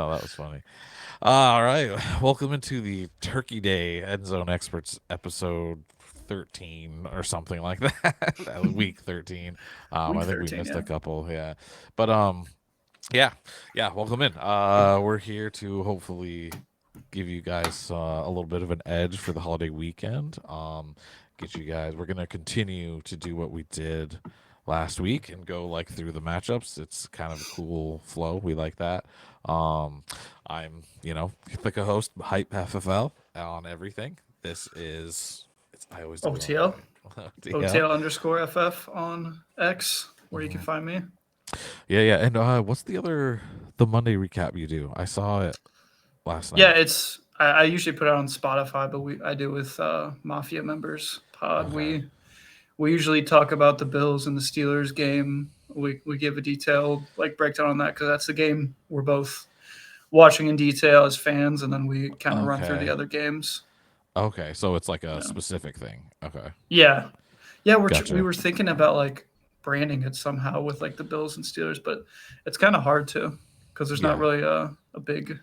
No, that was funny. All right, welcome into the Turkey Day End Zone Experts episode 13 or something like that. Week 13. Week I think we 13, missed a yeah. couple. Yeah, but yeah, yeah. Welcome in. We're here to hopefully give you guys a little bit of an edge for the holiday weekend. Get you guys. We're gonna continue to do what we did last week and go like through the matchups. It's kind of a cool flow. We like that. Um, I'm the co-host Hype FFL on everything. This is it's I always do it all OTL. wrong. Yeah. OTL underscore FF on X, where you can Mhm. find me. Yeah, yeah. And what's the Monday recap you do? I saw it last Yeah, night. I usually put it on Spotify, but I do with Mafia members pod. Okay. We usually talk about the Bills and the Steelers game. We give a detailed like breakdown on that because that's the game we're both watching in detail as fans, and then we kind of run through the Okay. other games. Okay. So it's like a Yeah, specific thing. Okay. yeah, yeah. We Gotcha. were thinking about like branding it somehow with like the Bills and Steelers, but it's kind of hard to because there's not Yeah. really a big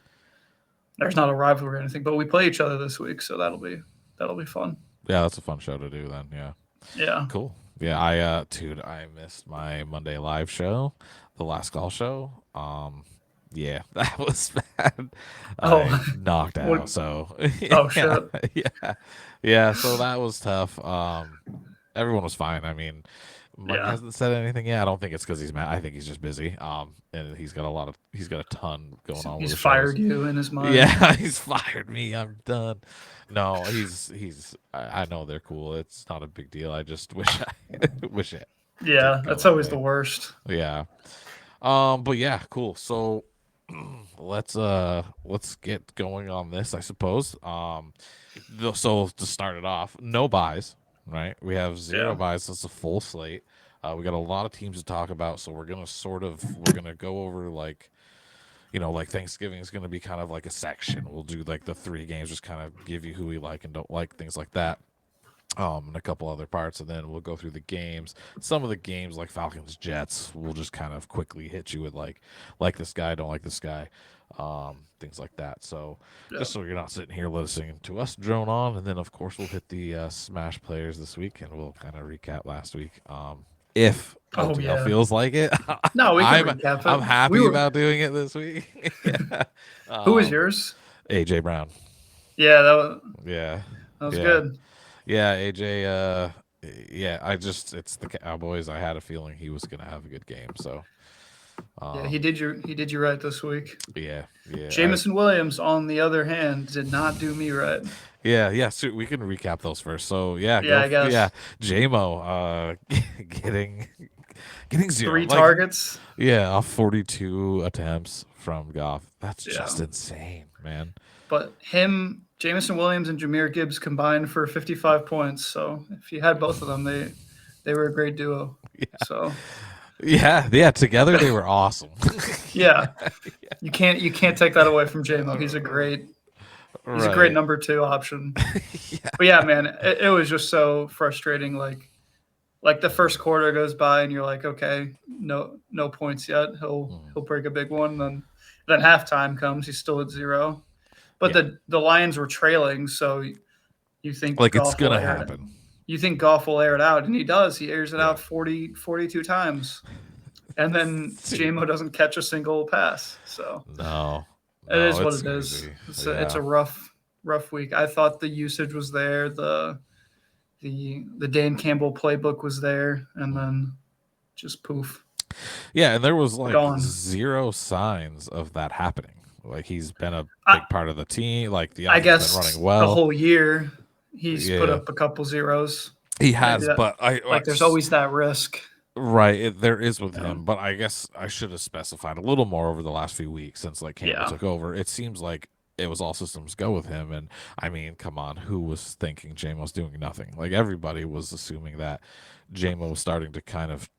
there's not a rivalry or anything. But we play each other this week, so that'll be fun. Yeah, that's a fun show to do then. Yeah. Yeah. Cool. Yeah, dude, I missed my Monday live show, the last call show. Yeah, that was bad. Oh, I knocked what? out. So Oh yeah, shit. yeah, yeah. So that was tough. Everyone was fine. I mean, Mike Yeah. hasn't said anything yet. I don't think it's because he's mad. I think he's just busy. And he's got a ton going on with He's the shows. fired you in his mind. Yeah, he's fired me. I'm done. No, he's. I know they're cool. It's not a big deal. I just wish wish it Yeah, didn't go that's that always the way. worst. Yeah. But yeah, cool. So let's get going on this, I suppose. So to start it off, no buys, right? We have zero Yeah. buys. It's a full slate. We got a lot of teams to talk about, so we're gonna go over like like Thanksgiving is gonna be kind of like a section. We'll do like the three games, just kind of give you who we like and don't like, things like that. And a couple other parts, and then we'll go through the games. Some of the games, like Falcons Jets, we'll just kind of quickly hit you with like this guy, don't like this guy, things like that. So Yeah. just so you're not sitting here listening to us drone on, and then of course we'll hit the Smash players this week, and we'll kind of recap last week. If Oh OTL yeah. feels like it, No, we can I'm recap I'm it. We happy were. about doing it this week. Yeah. Who was Um, yours? AJ Brown. Yeah, Yeah, that was yeah. good. Yeah, AJ. Yeah, it's the Cowboys. I had a feeling he was gonna have a good game. So, Yeah, um, he did you right this week. yeah, yeah, Jamison Williams, on the other hand, did not do me right. yeah, yeah. So we can recap those first. So yeah, Yeah, I yeah. guess JMO, getting zero. three Like targets. yeah, off 42 attempts from Goff. That's Yeah, just insane, man. but him, Jamison Williams, and Jameer Gibbs combined for 55 points. So if you had both of them, they were a great duo. So Yeah, yeah. Together they were awesome. yeah, you can't take that away from JMO. He's a great Right. number two option. Yeah. But yeah, man, it was just so frustrating. Like the first quarter goes by and you're like, okay, no points yet. Mhm. He'll break a big one. Then halftime comes, he's still at zero. But Yeah. the Lions were trailing, so you think Like it's Goff will gonna air it. happen. You think Goff will air it out, and he does. He airs it Yeah. out 42 times, and then See, JMO doesn't catch a single pass. So no, it no, is what it's it is. crazy. It's Yeah, a rough week. I thought the usage was there. The Dan Campbell playbook was there, and Mhm. then just poof, yeah, and there was like gone. zero signs of that happening. Like he's been a I, big part of the team. Like the I offense has been running guess the well. whole year he's put Yeah, up a couple zeros. he Maybe has, that but like there's always that risk. right there is with You know? him. But I guess I should have specified a little more over the last few weeks since like Campbell Yeah, took over. It seems like it was all systems go with him. And I mean, come on, who was thinking Jamo was doing nothing? Like everybody was assuming that Jamo was starting to kind of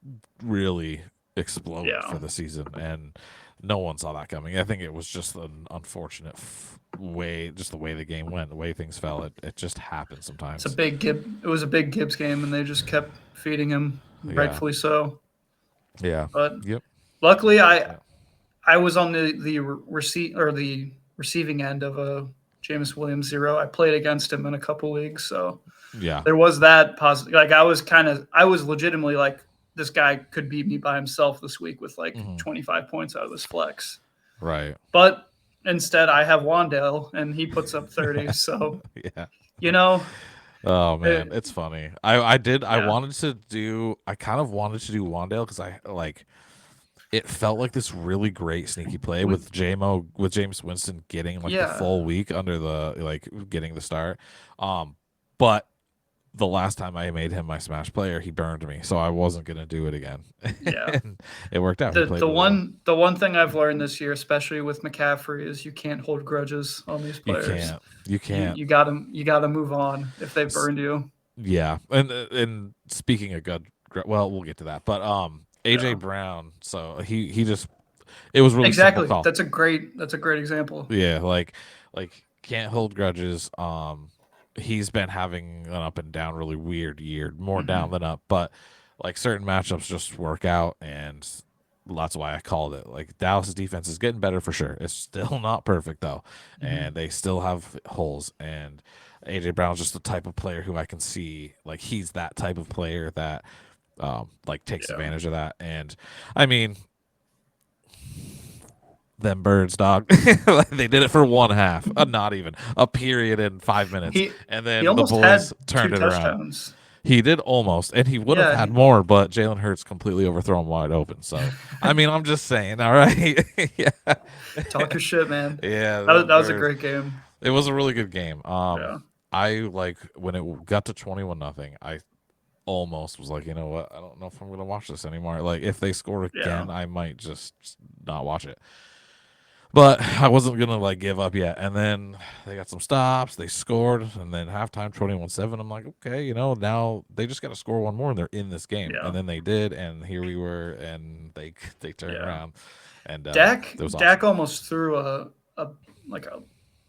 really explode yeah. for the season, and no one saw that coming. I think it was just an unfortunate way, just the way the game went, the way things fell. It just happens sometimes. It was a big Gibbs game, and they just kept feeding him, Yeah, rightfully so. yeah, But yep. luckily, Yeah. I was on the receiving end of a James Williams 0. I played against him in a couple leagues, so Yeah. there was that positive. Like I was legitimately like, this guy could beat me by himself this week with like 25 points out of his flex. Right. But instead, I have Wandale, and he puts up 30. So, Yeah. you know, Oh man, it's funny. I kind of wanted to do Wandale because I like it felt like this really great sneaky play with James Winston getting like the full week under the getting the start. But the last time I made him my smash player, he burned me, so I wasn't gonna do it again. Yeah. And it worked out. The one thing I've learned this year, especially with McCaffrey, is you can't hold grudges on these players. You can't. You gotta move on if they burned you. Yeah, and speaking of good, well, we'll get to that. But AJ Brown, so he just it was really exactly. Simple call. That's a great example. Yeah, like can't hold grudges. He's been having an up and down, really weird year, more down than up. But like certain matchups just work out, and that's why I called it. Like Dallas' defense is getting better for sure. It's still not perfect though, and they still have holes. And AJ Brown's just the type of player who I can see, like he's that type of player that like takes advantage of that. And I mean, them birds, dog. They did it for one half, not even a period in 5 minutes, and then the boys turned it around. He did almost, and he would have had more, but Jalen Hurts completely overthrown wide open. So, I mean, I'm just saying, all right. Yeah. Talk your shit, man. Yeah. That was a great game. It was a really good game. I like when it got to 21-0, I almost was like, you know what? I don't know if I'm going to watch this anymore. Like, if they score again, I might just not watch it. But I wasn't going to like give up yet. And then they got some stops. They scored. And then halftime 21-7. I'm like, okay, now they just got to score one more and they're in this game. Yeah. And then they did. And here we were. And they turned around. And Dak almost threw a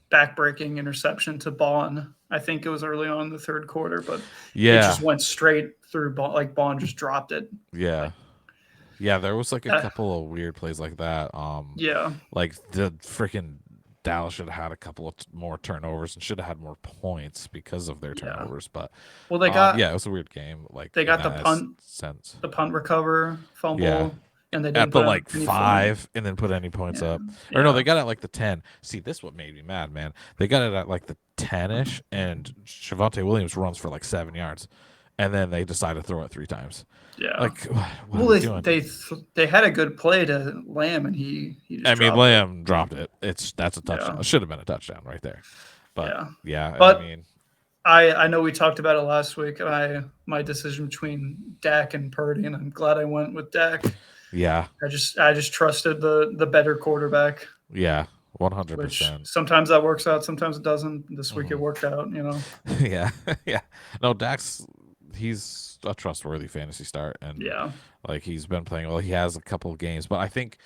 back-breaking interception to Bond. I think it was early on in the third quarter. But it just went straight through Bond. Like Bond just dropped it. Yeah. Yeah, there was like a couple of weird plays like that. Like the freaking Dallas should have had a couple of more turnovers and should have had more points because of their turnovers. But they got it was a weird game. Like they got the punt recover fumble, and they didn't at the like 5 and then put any points up. Or no, they got it at like the 10. See, this is what made me mad, man. They got it at like the 10-ish, and Javonte Williams runs for like 7 yards, and then they decided to throw it 3 times. Yeah. Like, they had a good play to Lamb, and he just Lamb dropped it. That's a touchdown. Yeah. It should have been a touchdown right there. But But I know we talked about it last week. My decision between Dak and Purdy, and I'm glad I went with Dak. Yeah. I just trusted the better quarterback. Yeah. 100%. Sometimes that works out, sometimes it doesn't. This week it worked out, Yeah. Yeah. No, he's a trustworthy fantasy start, and like he's been playing well. He has a couple of games, but I think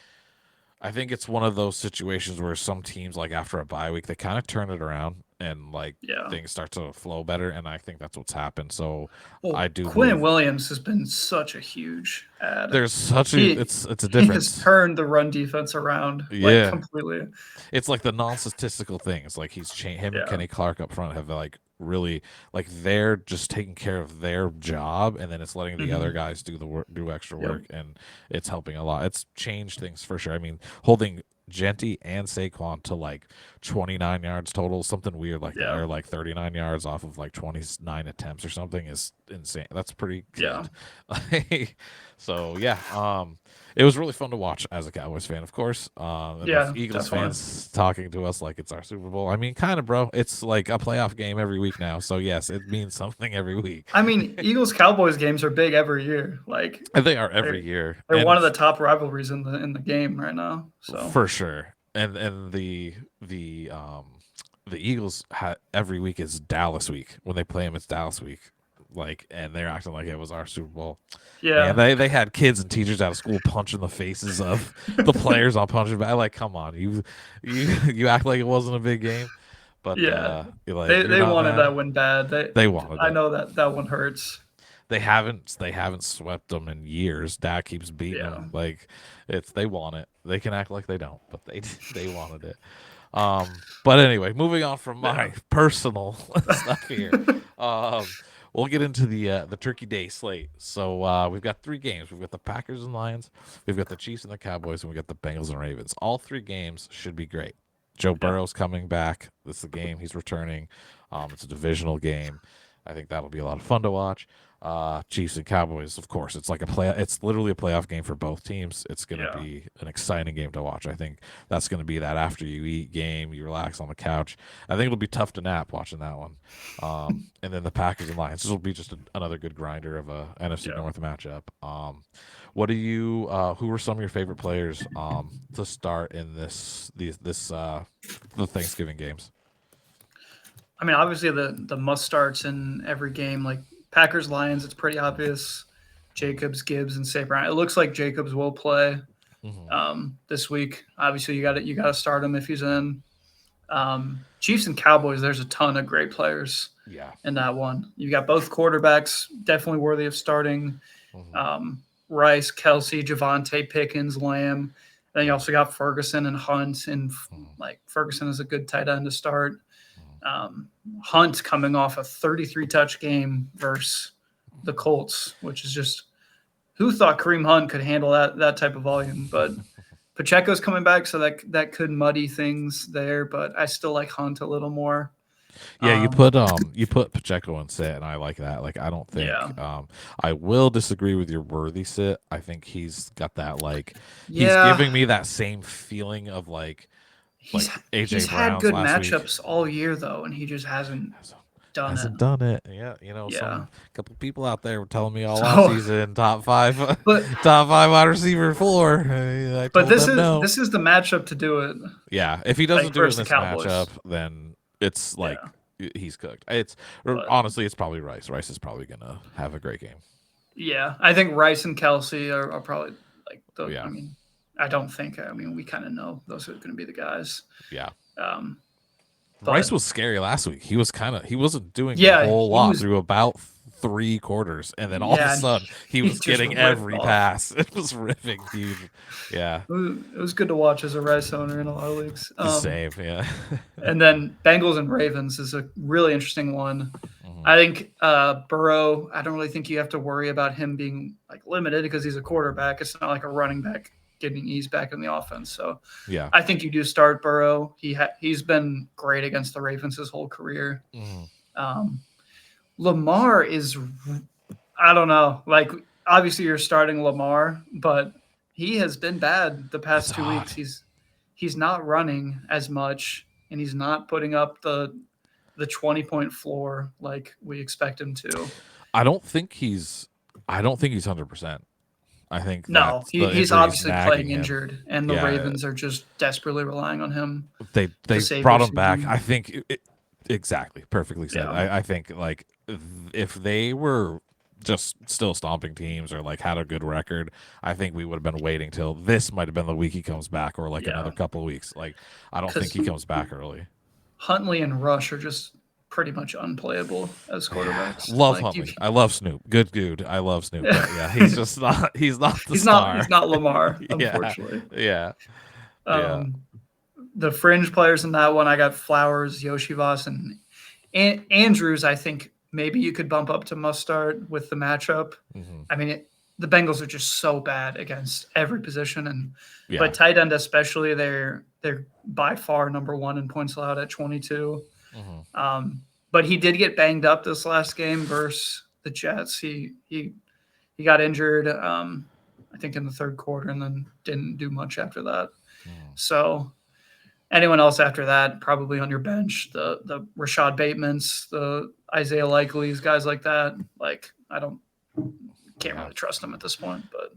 it's one of those situations where some teams, like after a bye week, they kind of turn it around and like things start to flow better, and I think that's what's happened. So I do. Quinn Williams has been such a huge add. There's such it's a difference. He has turned the run defense around completely. It's like the non-statistical thing. It's like him and Kenny Clark up front have like really like they're just taking care of their job, and then it's letting the other guys do extra work, and it's helping a lot. It's changed things for sure. I mean, holding Genty and Saquon to like 29 yards total, something weird like that, or like 39 yards off of like 29 attempts or something is insane. That's pretty good. So it was really fun to watch as a Cowboys fan, of course. Eagles fans talking to us like it's our Super Bowl. I mean, kind of, bro. It's like a playoff game every week now. So yes, it means something every week. I mean, Eagles Cowboys games are big every year. Like they are every year. They're one of the top rivalries in the game right now. So for sure. And the Eagles every week is Dallas week. When they play them, it's Dallas week. Like, and they're acting like it was our Super Bowl. Yeah, and they had kids and teachers out of school punching the faces of the players all punching back. Like, come on, you act like it wasn't a big game, but they wanted that one bad. They wanted. I know that one hurts. they haven't swept them in years. Dak keeps beating Yeah. them. Like they want it. They can act like they don't, but they wanted it. But anyway, moving on from my personal stuff here. Um, we'll get into the Turkey Day slate. So we've got 3 games. We've got the Packers and Lions, we've got the Chiefs and the Cowboys, and we got the Bengals and Ravens. All 3 games should be great. Joe Burrow's coming back. This is the game he's returning. It's a divisional game. I think that'll be a lot of fun to watch. Chiefs and Cowboys, of course, it's like it's literally a playoff game for both teams. It's going to be an exciting game to watch. I think that's going to be that after you eat game, you relax on the couch. I think it'll be tough to nap watching that one. And then the Packers and Lions, this will be just another good grinder of a NFC North matchup. What do you? Who were some of your favorite players to start in the Thanksgiving games? I mean, obviously the must starts in every game, like Packers Lions, it's pretty obvious. Jacobs, Gibbs, and St. Brown. It looks like Jacobs will play this week. Obviously, you got to start him if he's in. Chiefs and Cowboys, there's a ton of great players in that one. You got both quarterbacks definitely worthy of starting. Rice, Kelsey, Javonte, Pickens, Lamb. Then you also got Ferguson and Hunt, and like Ferguson is a good tight end to start. Hunt coming off a 33-touch game versus the Colts, which is just who thought Kareem Hunt could handle that type of volume. But Pacheco's coming back, so that could muddy things there. But I still like Hunt a little more. Yeah, you put Pacheco in sit, and I like that. Like I don't think I will disagree with your Worthy sit. I think he's got that he's giving me that same feeling of He's AJ had good last matchups all year though, and he just hasn't done it. Yeah, some couple people out there were telling me all offseason top 5 wide receiver floor. But this is the matchup to do it. Yeah, if he doesn't do it in this matchup, then it's he's cooked. Honestly, it's probably Rice. Rice is probably gonna have a great game. Yeah, I think Rice and Kelsey are probably I mean, I don't think. I mean, we kind of know those are going to be the guys. Yeah. Rice was scary last week. He wasn't doing a whole lot through about 3 quarters, and then all of a sudden he was getting every pass. It was ripping, dude. Yeah. It was good to watch as a Rice owner in a lot of leagues. Same, yeah. And then Bengals and Ravens is a really interesting one. I think Burrow, I don't really think you have to worry about him being limited because he's a quarterback. It's not like a running back getting eased back in the offense. So I think you do start Burrow. He's been great against the Ravens his whole career. Lamar is, I don't know, obviously you're starting Lamar, but he has been bad the past 2 weeks. He's not running as much, and he's not putting up the 20-point floor like we expect him to. I don't think he's 100%. I think he's obviously playing injured, and the Ravens are just desperately relying on him. They brought him back. I think exactly, perfectly said. I think if they were just still stomping teams or had a good record, I think we would have been waiting till this might have been the week he comes back, or another couple of weeks. I don't think he comes back early. Huntley and Rush are just pretty much unplayable as quarterbacks. Love Huntley. I love Snoop. Good dude. I love Snoop. But yeah, he's just not. He's not the star. He's not Lamar, unfortunately. Yeah. The fringe players in that one, I got Flowers, Yoshivas, and Andrews. I think maybe you could bump up to must start with the matchup. I mean, the Bengals are just so bad against every position, but tight end especially, they're by far number 1 in points allowed at 22. But he did get banged up this last game versus the Jets. He got injured, I think in the 3rd quarter, and then didn't do much after that. So anyone else after that, probably on your bench, the Rashad Batemans, the Isaiah Likely's, guys like that. I can't really trust him at this point. But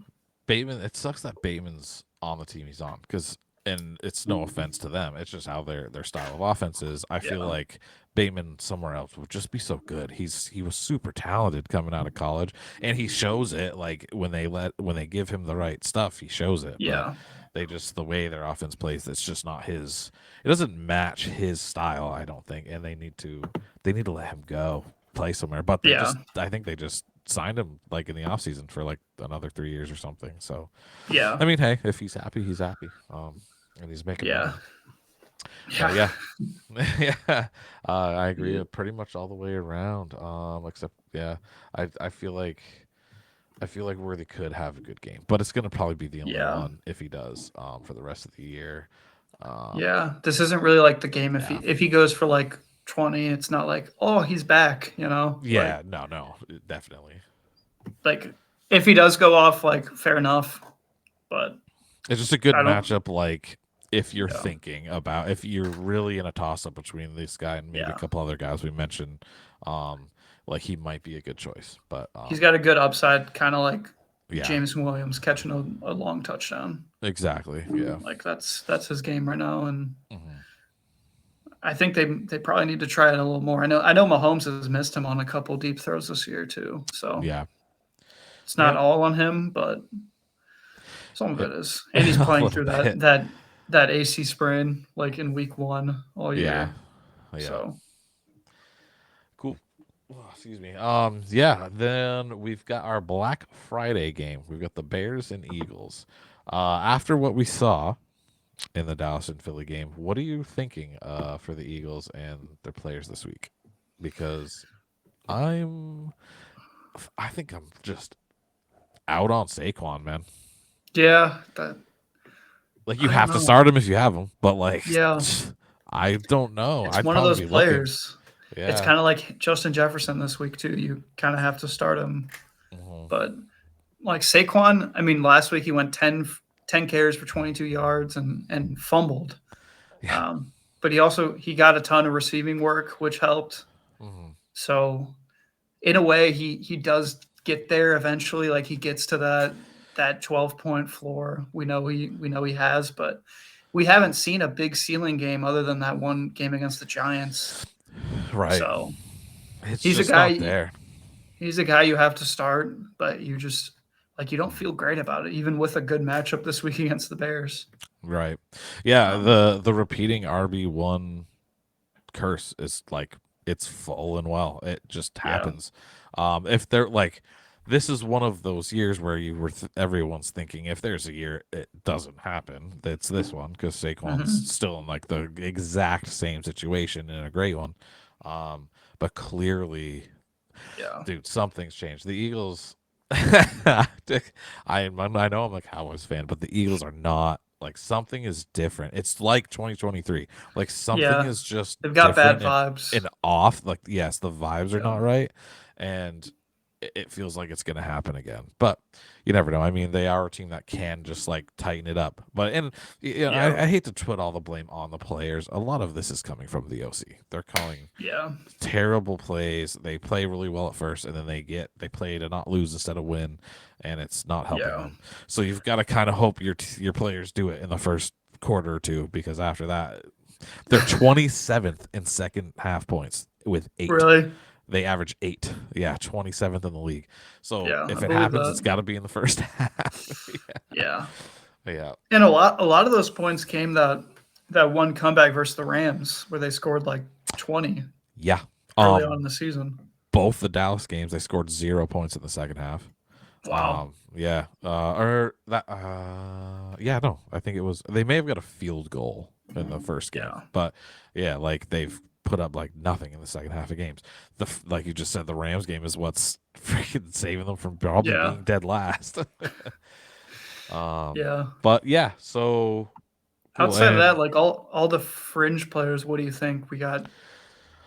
Bateman, it sucks that Bateman's on the team he's on and it's no offense to them. It's just how their style of offense is. I feel like Bateman somewhere else would just be so good. He was super talented coming out of college, and he shows it. When they give him the right stuff, he shows it. Yeah. But the way their offense plays, it's just not his. It doesn't match his style, I don't think. And they need to let him go play somewhere. But I think they just signed him like in the offseason for like another 3 years or something. So Yeah. I mean, hey, if he's happy, he's happy. And he's making Yeah. money. But Yeah. yeah, I agree pretty much all the way around. Except I feel like Worthy could have a good game, but it's gonna probably be the only Yeah. one if he does. For the rest of the year. Yeah. This isn't really like the game. Yeah. If he goes for like 20, it's not like, oh, he's back. Yeah. No, definitely. Like if he does go off, like fair enough. But It's just a good I don't. matchup. Like if you're Yeah. thinking about if you're really in a toss up between this guy and maybe a couple other guys we mentioned, like he might be a good choice. But He's got a good upside, kind of like yeah, James Williams catching a long touchdown. exactly. Yeah, Like that's his game right now, and mm-hmm. I think they probably need to try it a little more. I know Mahomes has missed him on a couple deep throws this year too, so Yeah, it's not all on him, but some of it is. And he's A playing little through bit. that AC sprain like in week 1 all year. Yeah. So Cool. Oh, excuse me. Then we've got our Black Friday game. We've got the Bears and Eagles. After what we saw in the Dallas and Philly game, what are you thinking for the Eagles and their players this week? Because I think I'm just out on Saquon, man. yeah, Like you have to start him if you have him, but like, yeah, I don't know. it's I'd one of probably those be looking. players. Yeah. It's kind of like Justin Jefferson this week too. You kind of have to start him, but like Saquon, I mean, last week he went 10 carries for 22 yards and fumbled. Yeah. But he got a ton of receiving work, which helped. So in a way, he does get there eventually. Like he gets to that 12-point floor. We know he has, but we haven't seen a big ceiling game other than that one game against the Giants. Right. So he's a guy not there. He's a guy you have to start, but you just you don't feel great about it, even with a good matchup this week against the Bears. Right. Yeah. The repeating RB1 curse is like it's full and well. It just happens. If they're like, this is one of those years where everyone's thinking if there's a year it doesn't happen, it's this one because Saquon's still in like the exact same situation in a great one. But clearly, dude, something's changed. The Eagles. I know I'm a Cowboys fan, but the Eagles are not. Like something is different. It's like 2023. Like something is just they've got bad vibes and off. Like yes, the vibes are not right, and it feels like it's going to happen again. But you never know. I mean, they are a team that can just like tighten it up. But I hate to put all the blame on the players. A lot of this is coming from the OC. They're calling terrible plays. They play really well at first, and then they play to not lose instead of win, and it's not helping them. So you've got to kind of hope your players do it in the first quarter or two, because after that, they're 27th in second half points with 8. Really? They average 8. Yeah, 27th in the league. So if I it happens, it's got to be in the first half. Yeah. And a lot of those points came that one comeback versus the Rams where they scored like 20. Yeah. Early on in the season. Both the Dallas games, they scored 0 points in the second half. Wow. Yeah. I think it was, they may have got a field goal in the first game. Yeah. But yeah, like they've put up like nothing in the second half of games. Like you just said, the Rams game is what's freaking saving them from probably being dead last. But yeah, so outside of that, like all the fringe players, what do you think? We got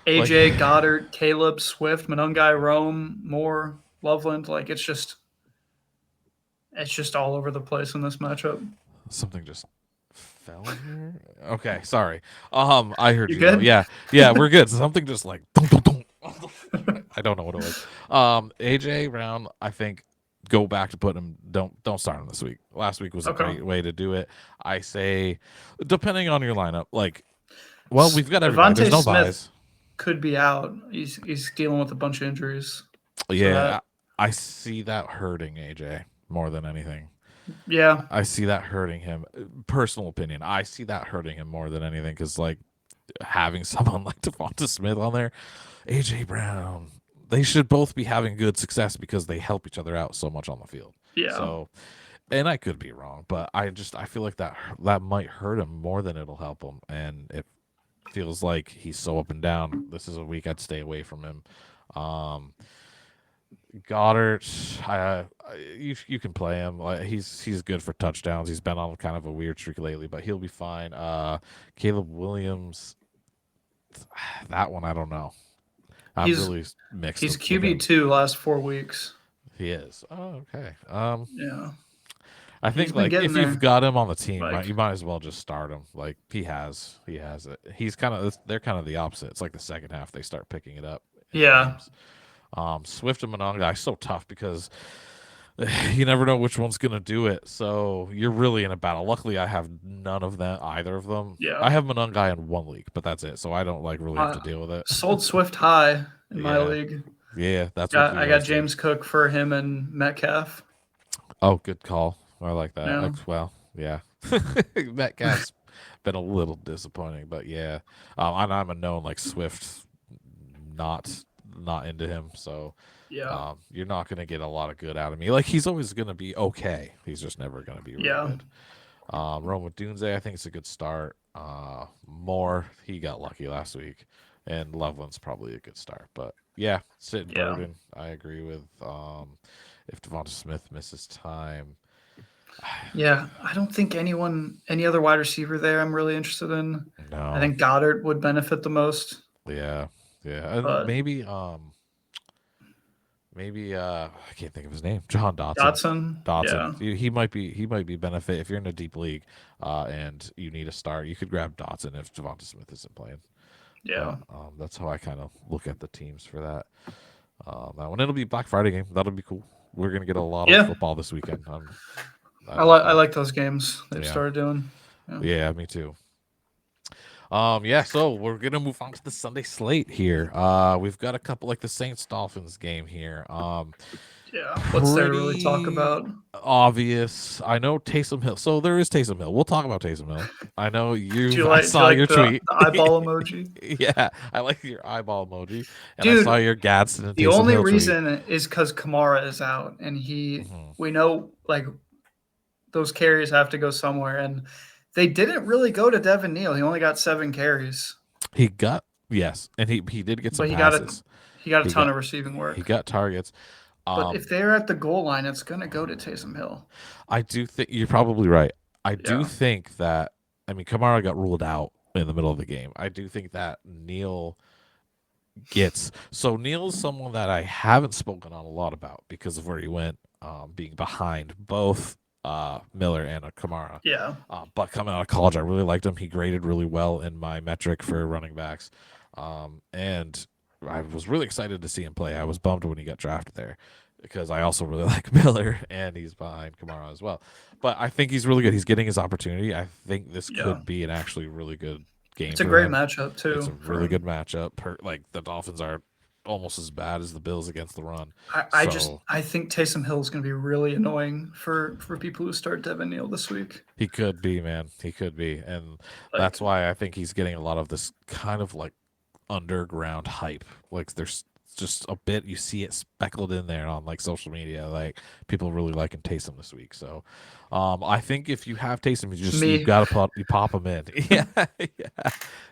AJ, Goddard, Caleb, Swift, Monungai, Rome, Moore, Loveland. Like it's just all over the place in this matchup. Something just fell in here. Okay, sorry. I heard you. Good? Yeah, we're good. Something just like I don't know what it was. AJ Brown, I think go back to put him. Don't start him this week. Last week was a great way to do it. I say, depending on your lineup, like, well, we've got everybody. There's no buys. Could be out. He's dealing with a bunch of injuries. Yeah, I see that hurting AJ more than anything. Yeah, I see that hurting him. Personal opinion, I see that hurting him more than anything, because like having someone like Devonta Smith on there, AJ Brown, they should both be having good success because they help each other out so much on the field. Yeah. So, and I could be wrong, but I feel like that might hurt him more than it'll help him, and it feels like he's so up and down. This is a week I'd stay away from him. Goddard, you can play him. Like he's good for touchdowns. He's been on kind of a weird streak lately, but he'll be fine. Caleb Williams, that one I don't know. I'm really mixed. He's QB2 last 4 weeks. He is. Oh, okay. Yeah. I think like if you've got him on the team, like, you might as well just start him. Like he has it. They're kind of the opposite. It's like the second half they start picking it up. Yeah. Swift and Mononga is so tough because you never know which one's gonna do it. So you're really in a battle. Luckily, I have none of them, either of them. Yeah. I have Mononga in one league, but that's it. So I don't like really have to deal with it. Sold Swift high in my league. Yeah, that's what I got James Cook for him and Metcalf. Oh, good call. I like that. Yeah. Well, yeah. Metcalf's been a little disappointing, but yeah. I'm a known like Swift, not into him, so yeah. You're not going to get a lot of good out of me. Like he's always going to be okay. He's just never going to be really good. Rome Dunze, I think it's a good start. Moore, he got lucky last week, and Loveland's probably a good start. But yeah, sitting Burden, I agree with. If Devonta Smith misses time. Yeah, I don't think any other wide receiver there I'm really interested in. No. I think Goddard would benefit the most. Yeah. But maybe I can't think of his name. John Dotson. Yeah. He might be benefit if you're in a deep league and you need a start. You could grab Dotson if Devonta Smith isn't playing. Yeah. But, that's how I kind of look at the teams for that. That one, it'll be Black Friday game. That'll be cool. We're gonna get a lot of football this weekend. I like those games they've started doing. Yeah, me too. So we're gonna move on to the Sunday slate here. We've got a couple like the Saints Dolphins game here. What's there to really talk about? Obvious. I know Taysom Hill. So there is Taysom Hill. We'll talk about Taysom Hill. I know you. I saw your tweet. The eyeball emoji. Yeah, I like your eyeball emoji. And Dude, I saw your Gadsden. And the Taysom only Hill reason tweet. is because Kamara is out, and we know like those carries have to go somewhere, and they didn't really go to Devin Neal. He only got 7 carries. He got and he did get some passes. He got a ton of receiving work. He got targets. But if they're at the goal line, it's going to go to Taysom Hill. I do think you're probably right. I do think that, Kamara got ruled out in the middle of the game. I do think that Neal gets. So Neal's someone that I haven't spoken on a lot about because of where he went, being behind both Miller and Kamara. Yeah. But coming out of college, I really liked him. He graded really well in my metric for running backs. And I was really excited to see him play. I was bummed when he got drafted there because I also really like Miller, and he's behind Kamara as well. But I think he's really good. He's getting his opportunity. I think this could be an actually really good game. It's a great matchup, too. It's a really good matchup. Like the Dolphins are almost as bad as the Bills against the run. I think Taysom Hill is going to be really annoying for people who start Devin Neal this week. He could be, man. He could be. And that's why I think he's getting a lot of this kind of like underground hype. Like there's just a bit, you see it speckled in there on like social media, like people really liking Taysom this week. So I think if you have Taysom, you've got to pop him in.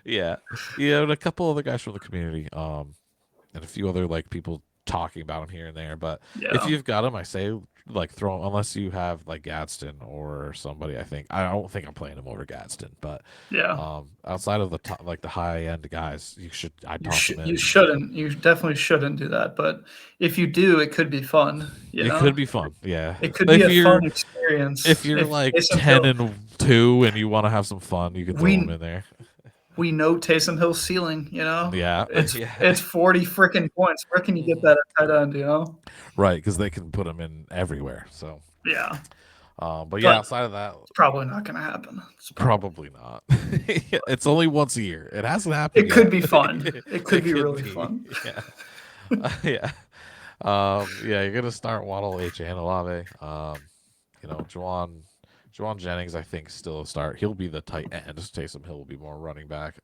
Yeah, and a couple other guys from the community, and a few other like people talking about him here and there. But if you've got him, I say like throw him, unless you have like Gadsden or somebody. I don't think I'm playing him over Gadsden, but outside of the top, like the high end guys, I'd toss him in. You definitely shouldn't do that, but if you do, it could be fun. It could be fun. Yeah, it could be a fun experience. If you're like 10-2 and you want to have some fun, you can throw him in there. We know Taysom Hill's ceiling, Yeah. It's 40 freaking points. Where can you get that at tight end, Right, because they can put him in everywhere. So yeah. But outside of that, it's probably not going to happen. Probably not. It's only once a year. It hasn't happened. It could be fun. It could be really fun. Yeah. You're gonna start Waddle, H, and Olave. Juwan Juwan Jennings, I think, still a start. He'll be the tight end. Taysom Hill will be more running back.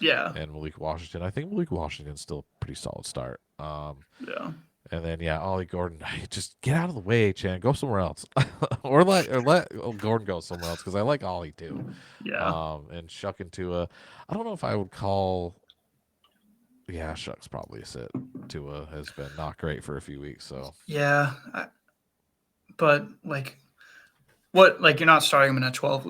Yeah. And Malik Washington. I think Malik Washington's still a pretty solid start. Yeah. And then Ollie Gordon, just get out of the way, Chan. Go somewhere else, or let Gordon go somewhere else because I like Ollie too. Yeah. And Shuck into a, I don't know if I would call. Yeah, Shuck's probably a sit. Tua has been not great for a few weeks, so Yeah. But like, what? Like, you're not starting him in a 12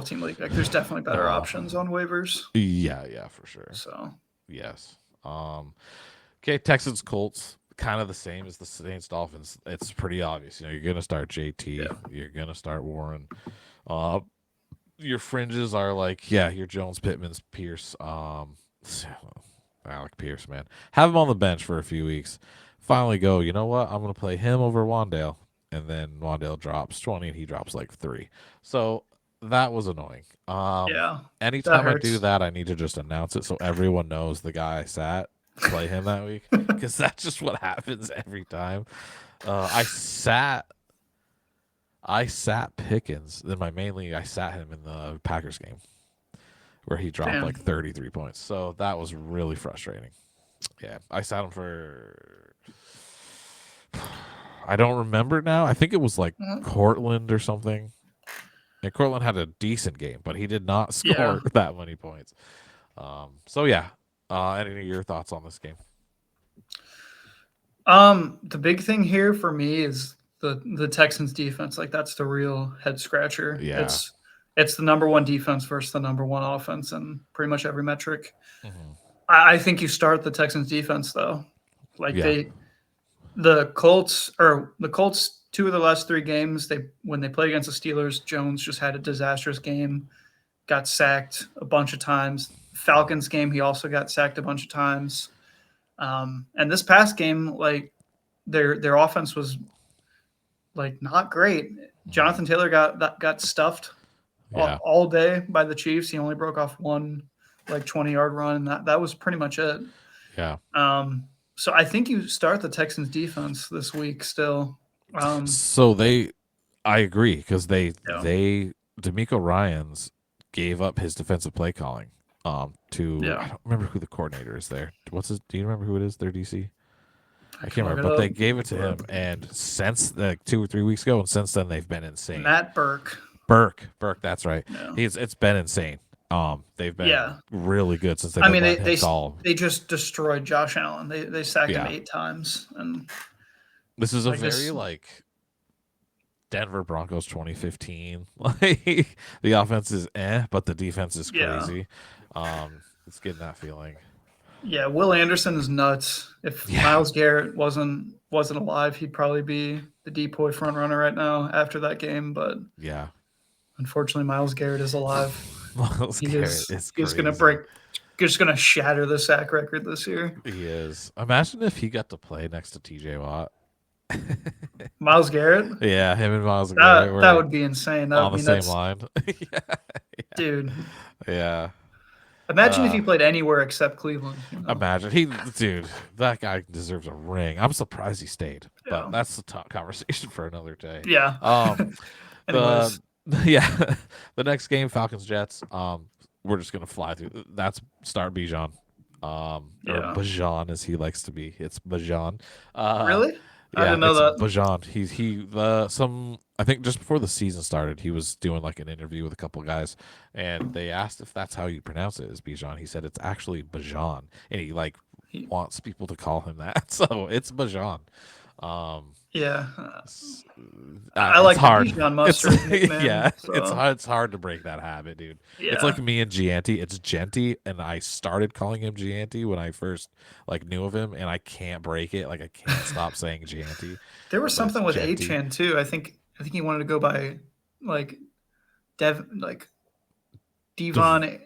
team league. Like, there's definitely better options on waivers. Yeah, for sure. So Yes. Okay, Texans Colts, kind of the same as the Saints Dolphins. It's pretty obvious. You're gonna start JT. Yeah. You're gonna start Warren. Your fringes are like, your Jones, Pittman's, Pierce, Alec Pierce, man. Have him on the bench for a few weeks. Finally go, you know what? I'm gonna play him over Wandale. And then Wandale drops 20 and he drops like 3. So that was annoying. yeah. Anytime I do that, I need to just announce it so everyone knows the guy I sat play him that week, because that's just what happens every time. I sat Pickens. Then my main league, I sat him in the Packers game where he dropped like 33 points. So that was really frustrating. Yeah, I sat him for, I don't remember now. I think it was like Cortland or something. And Cortland had a decent game, but he did not score that many points. Any of your thoughts on this game? The big thing here for me is the Texans defense. Like, that's the real head scratcher. Yeah. It's the number one defense versus the number one offense in pretty much every metric. Mm-hmm. I think you start the Texans defense though. Like the Colts, 2 of the last 3 games, when they played against the Steelers, Jones just had a disastrous game, got sacked a bunch of times. Falcons game, he also got sacked a bunch of times. And this past game, like, their offense was like not great. Jonathan Taylor got stuffed all day by the Chiefs. He only broke off one like 20-yard run, and that was pretty much it. Yeah. So I think you start the Texans defense this week still. I agree, because DeMeco Ryans gave up his defensive play calling I don't remember who the coordinator is there. Do you remember who it is, their DC? I can't remember, but they gave it to him, and since 2 or 3 weeks ago, and since then they've been insane. Matt Burke, that's right. Yeah. It's been insane. They've been really good since they just destroyed Josh Allen. They sacked him 8 times, and this is very Denver Broncos 2015. Like, the offense is but the defense is crazy. It's getting that feeling. Yeah, Will Anderson is nuts. If Myles Garrett wasn't alive, he'd probably be the decoy front runner right now after that game. But unfortunately, Myles Garrett is alive. He's gonna shatter the sack record this year. He is. Imagine if he got to play next to TJ Watt. Myles Garrett? Yeah, him and Myles Garrett. That would be insane. That on the same line. Dude. Yeah. Imagine if he played anywhere except Cleveland. Imagine. That guy deserves a ring. I'm surprised he stayed. But that's the top conversation for another day. Yeah. The next game, Falcons Jets. We're just gonna fly through. That's start Bijan. Or Bajan, as he likes to be. It's Bajan. Really? I didn't know that. Bajan. I think just before the season started, he was doing like an interview with a couple of guys, and they asked if that's how you pronounce it, is Bijan. He said it's actually Bajan, and he wants people to call him that, so it's Bajan. I like hard. Bijan Mustard. It's hard to break that habit, dude. Yeah. It's like me and Gianti. It's Genti, and I started calling him Gianti when I first knew of him, and I can't break it. Like, I can't stop saying Gianti. There was something with Achan too. I think he wanted to go by Devon Achan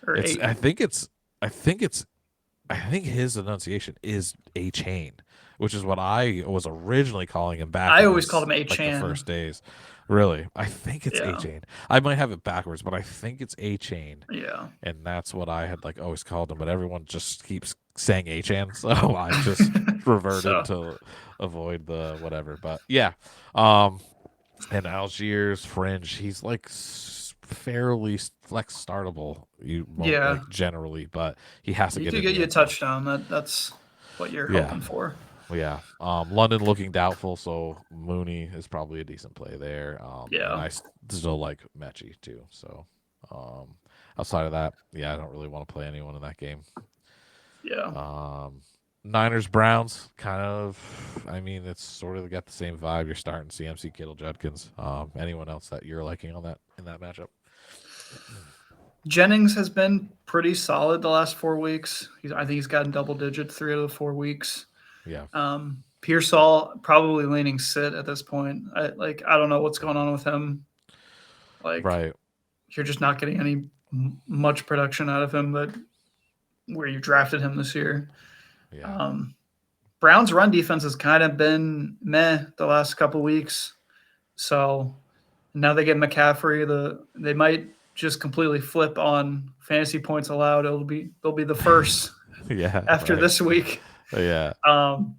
or I think his enunciation is A-Chain, which is what I was originally calling him back. I always called him A-Chan. The first days. Really? I think it's A-Chain. I might have it backwards, but I think it's A-Chain. Yeah. And that's what I had always called him, but everyone just keeps saying A-Chan, so I just reverted to avoid the whatever. But And Algiers fringe, he's like fairly flex startable. You won't Yeah, like generally, but he has to he get could in get the you a end zone. touchdown. That's what you're Yeah, hoping for. yeah. London looking doubtful, so Mooney is probably a decent play there. And Yeah, I still like Mechie too. So, um, outside of that, yeah, I don't really want to play anyone in that game. yeah. Um, Niners Browns kind of. I mean, it's sort of got the same vibe. You're starting CMC Kittle Judkins. Anyone else that you're liking on that in that matchup? Jennings has been pretty solid the last 4 weeks. I think he's gotten double digit 3 of the 4 weeks. Yeah, Pearsall probably leaning sit at this point. I don't know what's going on with him. Like right. you're just not getting any much production out of him. But where you drafted him this year, Yeah, um, Brown's run defense has kind of been meh the last couple weeks. So now they get McCaffrey. They might just completely flip on fantasy points allowed. They'll be the first yeah, after right. this week. Yeah, Um,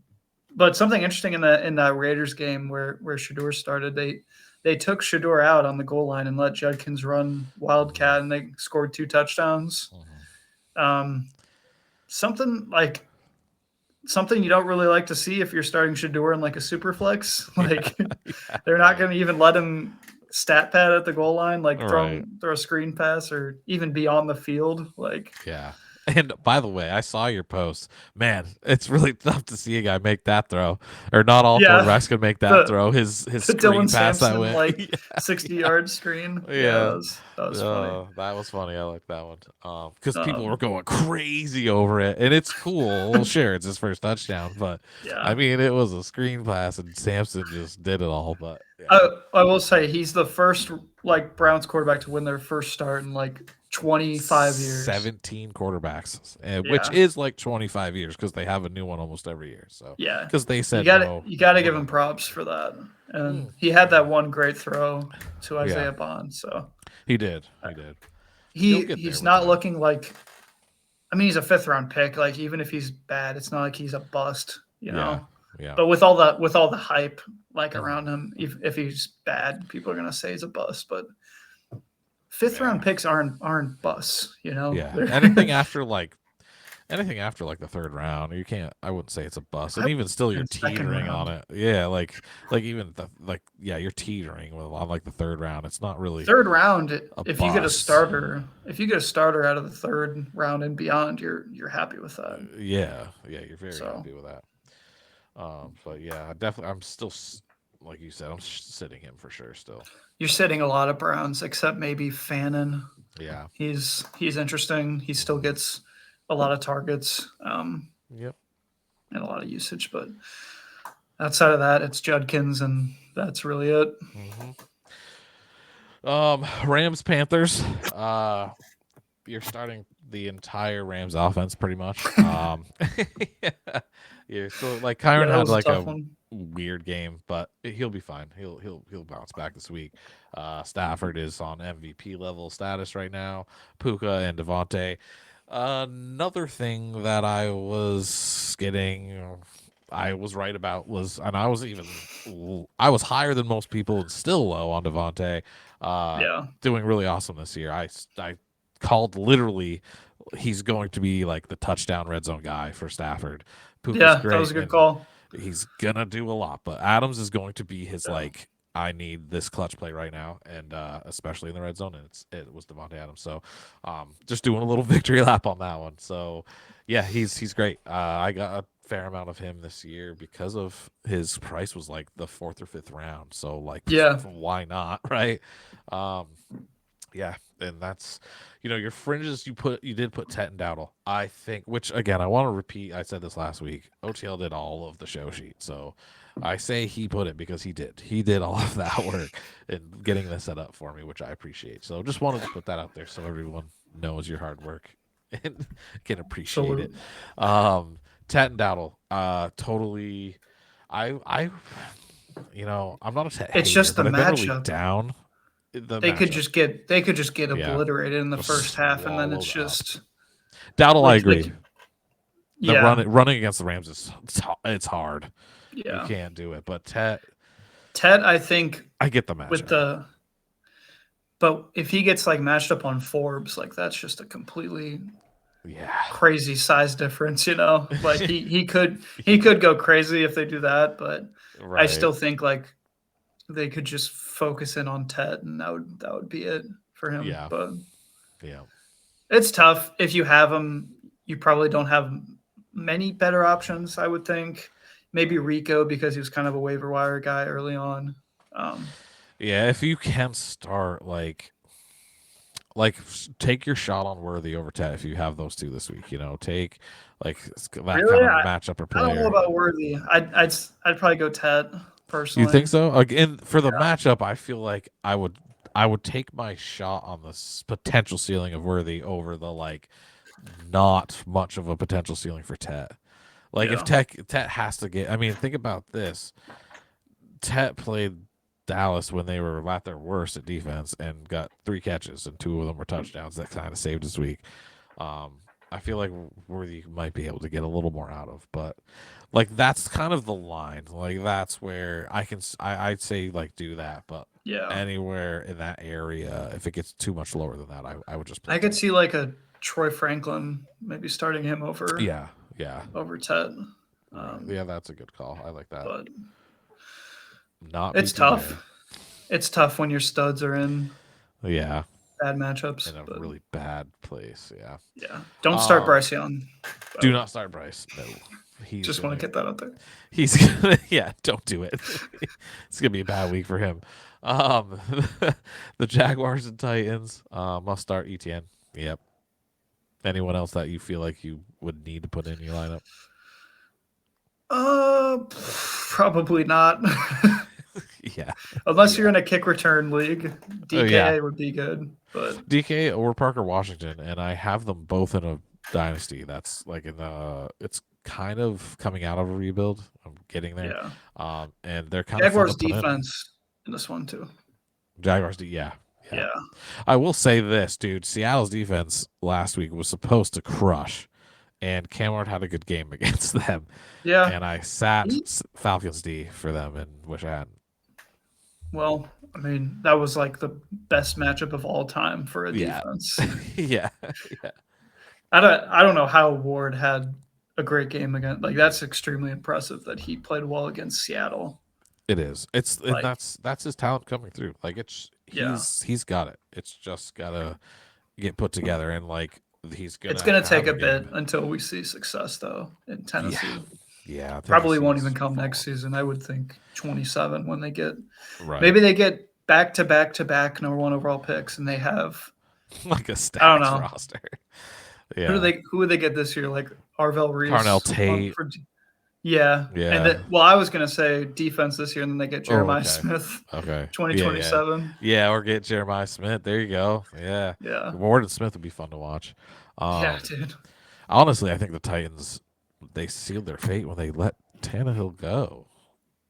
but something interesting in that Raiders game where Shador started, they took Shador out on the goal line and let Judkins run wildcat, and they scored 2 touchdowns. Um, something like something you don't really like to see if you're starting Shador in like a super flex. Like yeah, they're not going to even let him stat pad at the goal line, like right. throw a screen pass or even be on the field. Like Yeah. And by the way, I saw your post. Man, it's really tough to see a guy make that throw. Or not all yeah, quarterbacks can make that the throw. His the screen Dylan pass that Sampson went. like Yeah, 60-yard screen. Yeah, yeah. that was funny. That was funny. I like that one. Because people were Um, going crazy over it, and it's cool. Well, sure, it's his first touchdown, but I yeah, mean, it was a screen pass, and Sampson just did it all. But yeah, I will say he's the first like Browns quarterback to win their first start in like 25 years. 17 quarterbacks, which Yeah, is like 25 years because they have a new one almost every year. So yeah. because they said no, You got to we're give him not doing it. props for that. And Mm, he had that mm. one great throw to Yeah, Isaiah Bond. So he did. uh, He did. He'll get there he's with not time. looking like. I mean, he's a fifth round pick. Like even if he's bad, it's not like he's a bust. Yeah, yeah. But with all the hype like Mhm. around him, if he's bad, people are gonna say he's a bust. But fifth Yeah, round picks aren't busts. yeah. They're Anything after like the third round, you can't. I wouldn't say it's a bust, and even still, you're in second teetering on round. it. Yeah, like even yeah, you're teetering on like the third round. It's not really Third round, a bust. if you get a starter out of the third round and beyond, you're happy with that. Yeah, yeah, you're very So happy with that. But yeah, definitely, I'm still like you said, I'm sitting him for sure still. you're sitting a lot of Browns, except maybe Fannin. Yeah. He's interesting. He still Hmm. gets a lot of targets Yep. and a lot of usage, but outside of that, it's Judkins, and that's really it. Hmm. Rams Panthers. You're starting the entire Rams offense pretty much. Yeah. So like Yeah, Kyron that had was a like tough a one. weird game, but he'll be fine. He'll bounce back this week. Stafford is on MVP level status right now. Puka and Devontae. Another thing that I was right about was, and I was higher than most people and still low on Devontae. Yeah, Doing really awesome this year. I called literally he's going to be like the touchdown red zone guy for Stafford. Puka's yeah, that was great a good and call. he's gonna do a lot, but Adams is going to be his Yeah, like I need this clutch play right now, and especially in the red zone, and it was Devontae Adams. So, just doing a little victory lap on that one. So, yeah, he's great. I got a fair amount of him this year because of his price was like the fourth or fifth round. So, like, yeah, why not, right? Um, yeah, and that's your fringes. You did put Tet and Dowdle. I think, which again I want to repeat. I said this last week. OTL did all of the show sheet, so I say he put it because he did. He did all of that work in getting this set up for me, which I appreciate. So just wanted to put that out there so everyone knows your hard work and can appreciate it. absolutely. Tet and Dowdle, totally. I I'm not a Tet It's hater, just the but I've been really matchup. down the They could matchup. just get Yeah. obliterated in the first half, and then it's Swallowed up. just Dowdle, I like agree. The yeah, running against the Rams is it's hard. You yeah. can't do it. But Tet, Ted, I think I get the with matchup. but if he gets like matched up on Forbes, like that's just a completely Yeah. crazy size difference, Like he could go crazy if they do that, but I Right. still think like they could just focus in on Ted and that would be it for him. Yeah. But Yeah. it's tough. If you have him, you probably don't have many better options, I would think. Maybe Rico because he was kind of a waiver wire guy early on. Um, Yeah. If you can start like take your shot on Worthy over Ted if you have those two this week. Take like that really, kind of matchup or I don't know player. about Worthy. I'd probably go Ted You personally. think so? Again, for the matchup, I feel like I would take my shot on the potential ceiling of Worthy over the not much of a potential ceiling for Tet. Like if Yeah, Tet has to get, I mean, think about this. Tet played Dallas when they were at their worst at defense and got 3 catches and 2 of them were touchdowns that kind of saved his week. I feel like Worthy might be able to get a little more out of, but that's kind of the line. Like that's where I'd say do that, but yeah. anywhere in that area, if it gets too much lower than that, I would just play I could Ted. see like a Troy Franklin maybe starting him Yeah, yeah, over Ted. right. Yeah, that's a good call. I like that. But Not it's BTJ. tough. It's tough when your studs are in Yeah, bad matchups. in a But really bad place. Yeah. yeah, don't start Um, Bryce Young. do But not start Bryce. No, he's just want gonna to get that out there. He's gonna, yeah, don't do it. It's gonna be a bad week for him. Um, the Jaguars and Titans must start ETN. Yep. Anyone else that you feel like you would need to put in your lineup? Probably not. Yeah. Unless you're Yeah. in a kick return league, Oh yeah. DKA would be good. But DK or Parker Washington, and I have them both in a dynasty. That's it's kind of coming out of a rebuild. I'm getting there. yeah, And they're kind of fun to Jaguars put in. defense in this one too. Jaguars, yeah, yeah. Yeah, I will say this, dude. Seattle's defense last week was supposed to crush, and Cameron had a good game against them. yeah. And I sat He- Falcons D for them, and wish I hadn't. Well, I mean, that was like the best matchup of all time for a Yeah, defense. yeah, yeah. I don't know how Ward had a great game again. Like that's extremely impressive that he played well against Seattle. It is. And Like, that's his talent coming through. Like yeah, he's got it. It's just gotta get put together, and he's it's gonna gonna take have a a bit game. until we see success though in Yeah, Tennessee. yeah. Probably won't Tennessee's even come next falling. season. I would think 27 when they get Right. maybe they get back to back to back number one overall picks and they have Like a I don't stacks know. roster. Yeah. Who would they get this year? Like Arvell Carnell Reese Tate. for yeah. And Yeah. that well, I was gonna say defense this year, and then they get Oh, Jeremiah okay. Smith Okay. Yeah, yeah. 2027. Yeah, or get Jeremiah Smith. There you go. Yeah. Yeah. Ward and Smith would be fun to watch. Yeah, Um dude. Honestly, I think the Titans they sealed their fate when they let Tannehill go.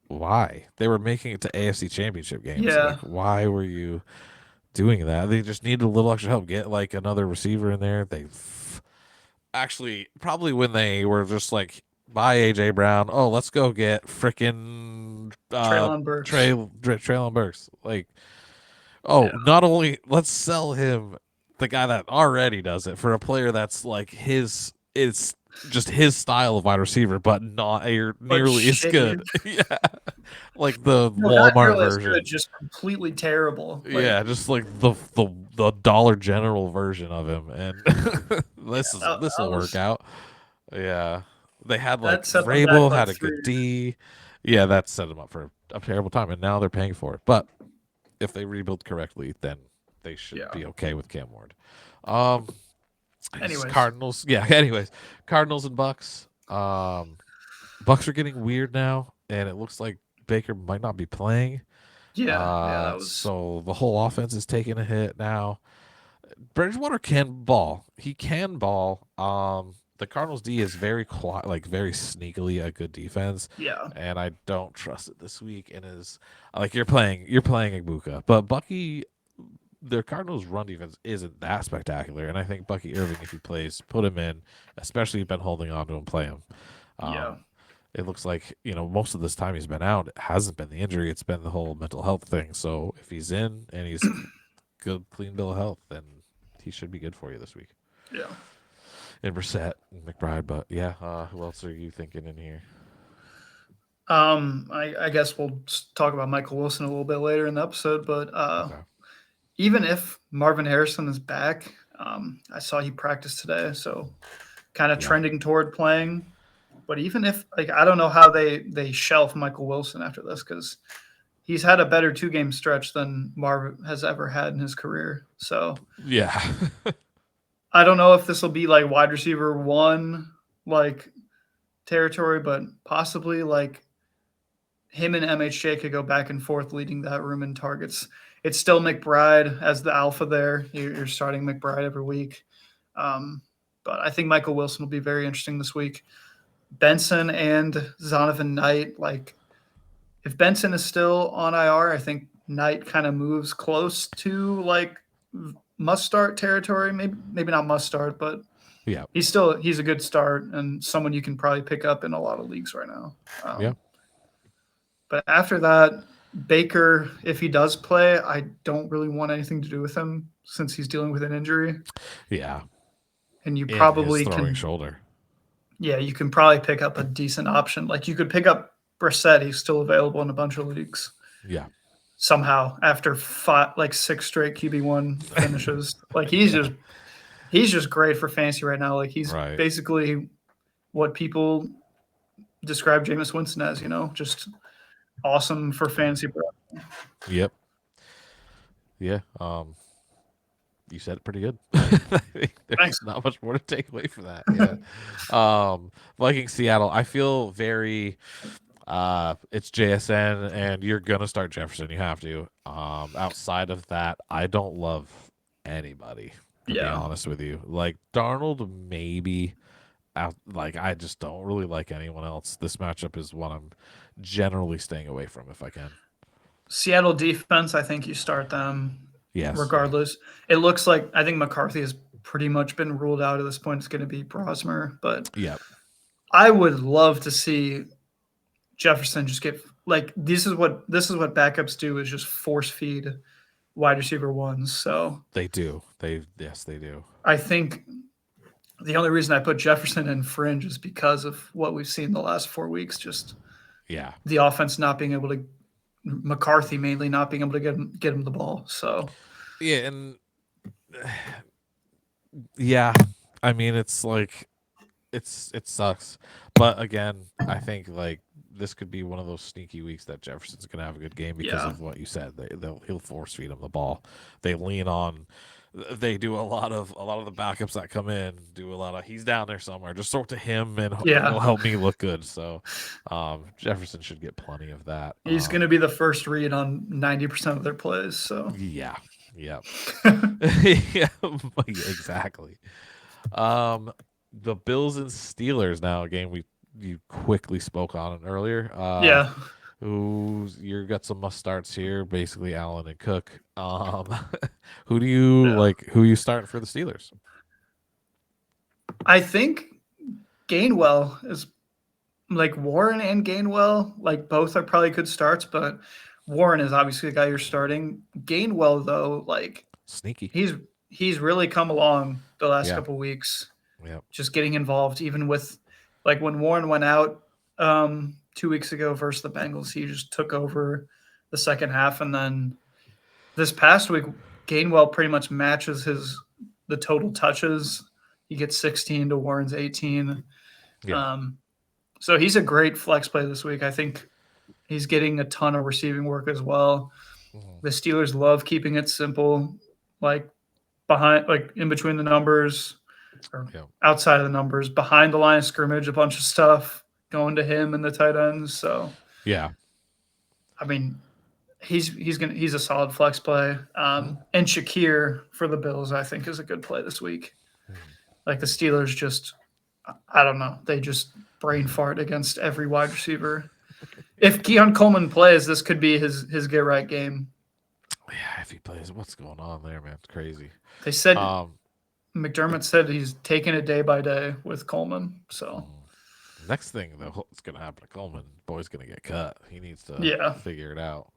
Why? They were making it to AFC championship games. Yeah. Why were you doing that? They just needed a little extra help. Get another receiver in there. Actually probably when they were just buy AJ Brown. Oh, let's go get freaking Traylon Burks. Traylon Burks. Oh, Yeah. not only let's sell him the guy that already does it for a player that's it's just his style of wide receiver, but not But nearly as shitty. good. Yeah, like the No, not Walmart nearly as good, version. just completely terrible. Yeah, just like the Dollar General version of him, and this will work out. Yeah, they had that set them back Vrabel like had a 3 good years. D. Yeah, that set them up for a terrible time, and now they're paying for it. But if they rebuild correctly, then they should Yeah. be okay with Cam Ward. Um, Anyways. Cardinals. Yeah. Anyways, Cardinals and Bucks. Bucks are getting weird now, and it looks like Baker might not be playing. Yeah. Yeah, that was So the whole offense is taking a hit now. Bridgewater can ball. He can ball. The Cardinals D is very quiet, very sneakily a good defense, yeah. and I don't trust it this week. And is you're playing Ibuka, but Bucky, the Cardinals' run defense isn't that spectacular, and I think Bucky Irving, if he plays, put him in. Especially if you've been holding on to him, play him. Yeah. Um, it looks like, most of this time he's been out, it hasn't been the injury, it's been the whole mental health thing. So if he's in and he's good, clean bill of health, then he should be good for you this week. Yeah. And Brissett and McBride, but yeah, who else are you thinking in here? I guess we'll talk about Michael Wilson a little bit later in the episode, but Okay. even if Marvin Harrison is back, I saw he practiced today, so kind of trending toward playing. But even if, I don't know how they shelf Michael Wilson after this, because he's had a better 2-game stretch than Marvin has ever had in his career. So yeah. I don't know if this will be like wide receiver 1 territory, but possibly him and MHJ could go back and forth leading that room in targets. It's still McBride as the alpha there. You're starting McBride every week. But I think Michael Wilson will be very interesting this week. Benson and Zonovan Knight, if Benson is still on IR, I think Knight kind of moves close to must start territory. Maybe not must start, but yeah. he's a good start and someone you can probably pick up in a lot of leagues right now. Yeah. But after that, Baker, if he does play, I don't really want anything to do with him since he's dealing with an injury. Yeah. And you And probably his throwing can shoulder. Yeah, you can probably pick up a decent option. Like you could pick up Brissett. He's still available in a bunch of leagues. Yeah. Somehow after 6 straight QB1 finishes. he's just great for fantasy right now. He's basically what people describe Jameis Winston as, just awesome for fantasy. Yep. Yeah. You said it pretty good. There's not much more to take away from that. Yeah. Vikings Seattle. I feel very it's JSN and you're gonna start Jefferson. You have to. Outside of that, I don't love anybody, to be honest with you. Darnold, maybe. I just don't really like anyone else. This matchup is one I'm generally staying away from if I can. Seattle defense, I think you start them. Yes. Regardless. It looks like I think McCarthy has pretty much been ruled out at this point. It's going to be Brosmer, but I would love to see Jefferson just get this is what backups do is just force feed wide receiver ones. So they do. They do. I think the only reason I put Jefferson in fringe is because of what we've seen the last 4 weeks. Just the offense not being able to, McCarthy mainly not being able to get him the ball. So and I mean it sucks, but again, I think this could be one of those sneaky weeks that Jefferson's gonna have a good game because of what you said. He'll force feed him the ball. They lean on. They do a lot of the backups that come in. Do a lot of he's down there somewhere. Just throw it to him and it'll help me look good. So Jefferson should get plenty of that. He's going to be the first read on 90% of their plays. So yeah, exactly. The Bills and Steelers now a game you quickly spoke on it earlier. You got some must starts here, basically Allen and Cook. Who do you like? Who are you starting for the Steelers? I think Gainwell is Warren and Gainwell. Both are probably good starts, but Warren is obviously the guy you're starting. Gainwell though, sneaky. He's really come along the last couple of weeks. Yeah, just getting involved, even with when Warren went out 2 weeks ago versus the Bengals, he just took over the second half. And then this past week, Gainwell pretty much matches the total touches. He gets 16 to Warren's 18. So he's a great flex play this week. I think he's getting a ton of receiving work as well. The Steelers love keeping it simple, behind, in between the numbers or outside of the numbers, behind the line of scrimmage, a bunch of stuff going to him and the tight ends. So I mean, he's a solid flex play. And Shakir for the Bills, I think, is a good play this week. The Steelers just, I don't know, they just brain fart against every wide receiver. If Keon Coleman plays, this could be his get right game. Yeah, if he plays, what's going on there, man? It's crazy. They said McDermott said he's taking it day by day with Coleman. So next thing that's gonna happen to Coleman, boy's gonna get cut. He needs to Yeah, figure it out.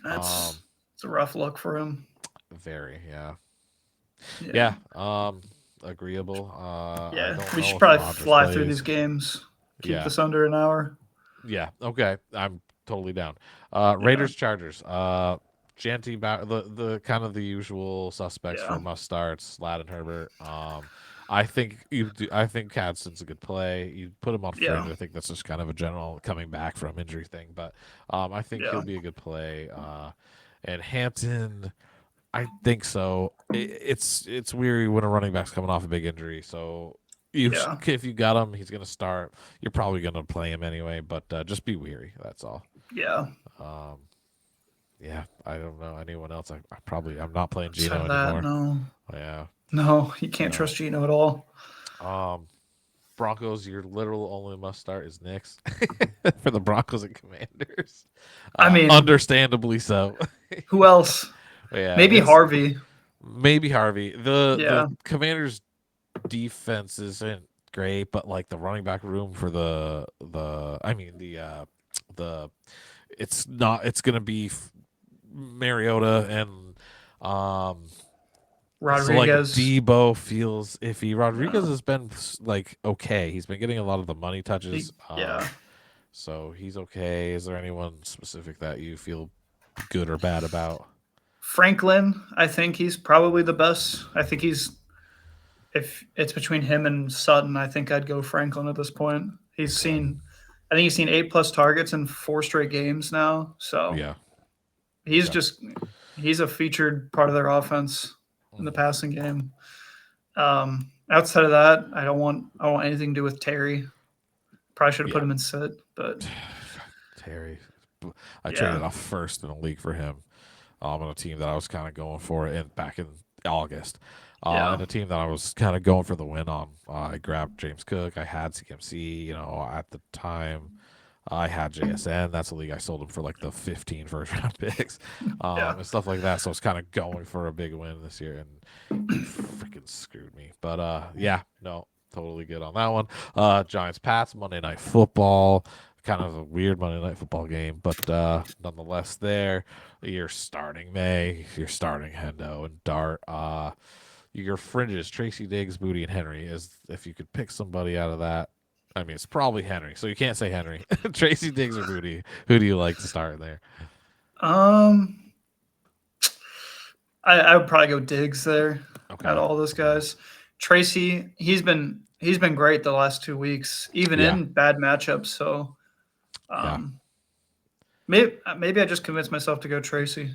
it's a rough look for him. Very, yeah. Yeah, Yeah. Agreeable. I yeah. don't We know should if probably Rogers fly through these plays. games. Keep Yeah. this under an hour. Yeah. Okay. I'm totally down. Yeah, Raiders Chargers. Janty the kind of the usual suspects yeah, for must starts. Ladin Herbert. I think you do. I think Cadston's a good play. You put him on yeah, fringe. I think that's just kind of a general coming back from injury thing. But I think yeah, he'll be a good play. And Hampton. I think so. It's weary when a running back's coming off a big injury. So yeah, if you got him, he's going to start. You're probably going to play him anyway, but just be weary. That's all. yeah. Um, yeah, I don't know anyone else. I'm not playing Outside Gino of that, anymore. no, Yeah. no, you can't No. trust Gino at all. Broncos, your literal only must start is Knicks for the Broncos and Commanders. I mean, Understandably so. who else? Yeah, Maybe it's Harvey. maybe Harvey. The Yeah, Commanders defense isn't great, but like the running back room for the it's gonna be Mariota and so like Rodriguez. Debo feels iffy. Rodriguez Yeah, has been like okay. He's been getting a lot of the money touches. yeah. So he's okay. Is there anyone specific that you feel good or bad about? Franklin, I think he's probably the best. I think he's if it's between him and Sutton, I think I'd go Franklin at this point. Okay. I think he's seen 8+ targets in 4 straight games now. So Yeah. he's Yeah. just he's a featured part of their offense in the Mhm. passing game. Outside of that, I don't want anything to do with Terry. Probably should have put Yeah. him in sit, but Terry. I yeah, traded off first in the league for him. On a team that I was kind of going for back in August. yeah, And a team that I was kind of going for the win on. I grabbed James Cook. I had CMC. At the time, I had JSN. That's a league I sold him for like the 15 first round picks yeah. and stuff like that. So I was kind of going for a big win this year, and he freaking screwed me. But yeah, no, totally good on that one. Giants Pats Monday Night Football. Kind of a weird Monday Night Football game, but nonetheless, there you're starting May, you're starting Hendo and Dart. Your fringes, Tracy Diggs, Booty, and Henry. Is if you could pick somebody out of that, I mean, it's probably Henry, so you can't say Henry. Tracy Diggs or Booty. Who do you like to start there? Um, I would probably go Diggs there out Okay. of all those guys. Tracy, he's been great the last 2 weeks, even Yeah. in bad matchups. So Yeah. um, maybe I just convinced myself to go Tracy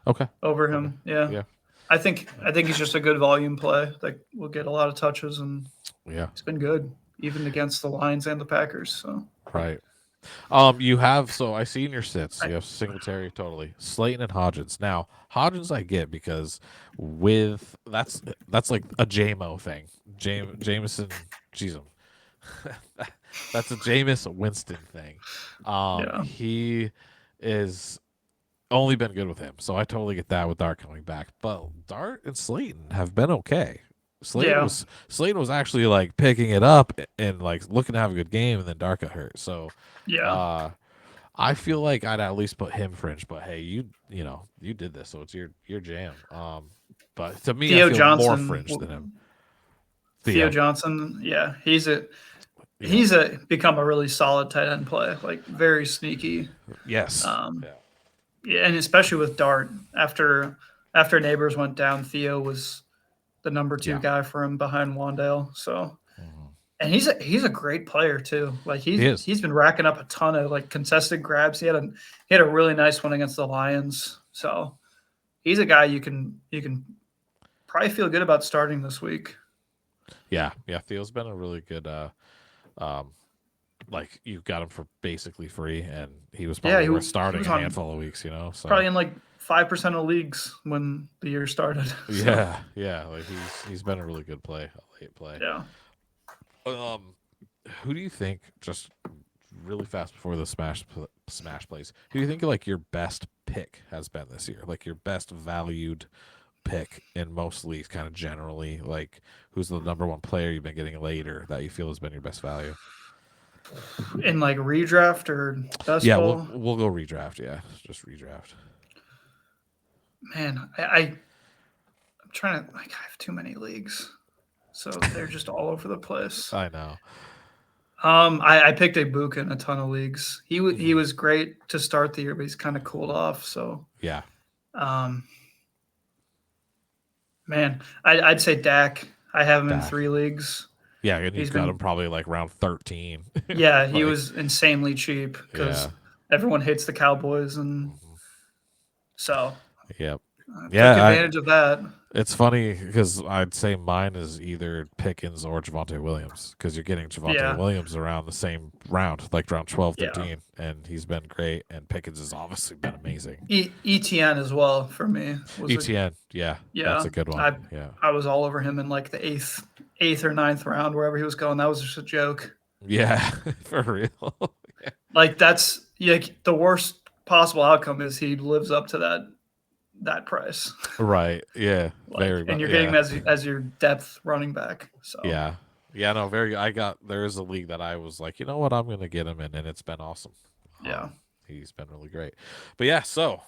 Okay. over Okay. him. Yeah, Yeah. I think he's just a good volume play that will get a lot of touches, and Yeah. he's been good even against the Lions and the Packers. So Right. You have so I see in your sits I, you have Singletary totally Slayton and Hodgins. Now Hodgins I get because with that's like a JMO thing. Jameson, jeez, that's a Jameis Winston thing. yeah, He is only been good with him, so I totally get that with Dart coming back. But Dart and Slayton have been okay. yeah, Slayton was actually like picking it up and like looking to have a good game, and then Dart got hurt. So yeah. uh, I feel like I'd at least put him fringe. But hey, you did this, so it's your jam. But to me, I Theo feel more Johnson, fringe than him. Theo Theo, Johnson, yeah, yeah, he's become a really solid tight end play, like very sneaky. yes, Um, yeah, yeah, and especially with Dart after Neighbors went down, Theo was the number 2 yeah. guy for him behind Wandale. So, Mhm. and he's a great player too. Like He is. he's been racking up a ton of like contested grabs. He had a really nice one against the Lions. So he's a guy you can probably feel good about starting this week. Yeah, yeah. Theo's been a really good. Um, like you got him for basically free, and he was Yeah, probably worth he starting was a on handful of weeks. So probably in like 5% of leagues when the year started. So yeah, yeah. Like he's been a really good play, a late play. yeah. Um, who do you think just really fast before the smash plays? Who do you think like your best pick has been this year? Like your best valued pick in most leagues, kind of generally. Like who's the number one player you've been getting later that you feel has been your best value? In like redraft or best Yeah, ball? we'll go redraft. Yeah, just redraft. Man, I'm trying to, like, I have too many leagues, so they're just all over the place. I know. I picked Ibuka in a ton of leagues. He Hmm. was great to start the year, but he's kind of cooled off. So, Yeah, um, man, I'd say Dak. I have him in Dak. 3 leagues. Yeah, and you He's got him been, probably like round 13. yeah, he Like, was insanely cheap yeah. because everyone hates the Cowboys, and Hmm. so Yep. I took Yeah, advantage of that. it's funny because I'd say mine is either Pickens or Javante Williams because you're getting Javante Yeah, Williams around the same round, like round 12, yeah. 13, and he's been great, and Pickens has obviously been amazing. ETN as well for me was a ETN, yeah, that's yeah. a good one. I Yeah. I was all over him in like the eighth or ninth round, wherever he was going. That was just a joke. Yeah, for real. Like that's like the worst possible outcome is he lives up to that price. Right. Yeah. Like, Very and much. you're getting Yeah. him as your depth running back. So Yeah. Yeah. No, very. There is a league that I was like, you know what? I'm going to get him in, and it's been awesome. yeah. He's been really great. But yeah, so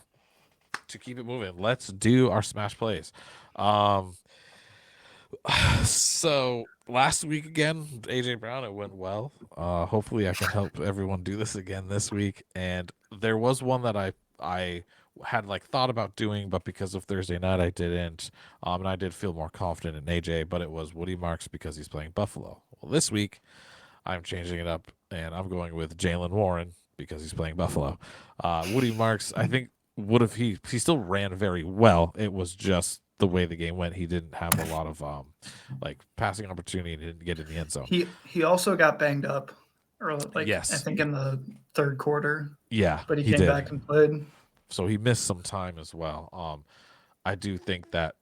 to keep it moving, let's do our smash plays. Um, so last week again, AJ Brown, it went well. Hopefully I can help everyone do this again this week. And there was one that I had like thought about doing, but because of Thursday night I didn't. And I did feel more confident in AJ, but it was Woody Marks because he's playing Buffalo. Well, this week I'm changing it up and I'm going with Jalen Warren because he's playing Buffalo. Woody Marks, I think would have he still ran very well. It was just the way the game went. He didn't have a lot of like passing opportunity and didn't get in the end zone. He also got banged up early, like I Yes. think in the third quarter, Yeah, but he he came did. back and played. So he missed some time as well. I do think that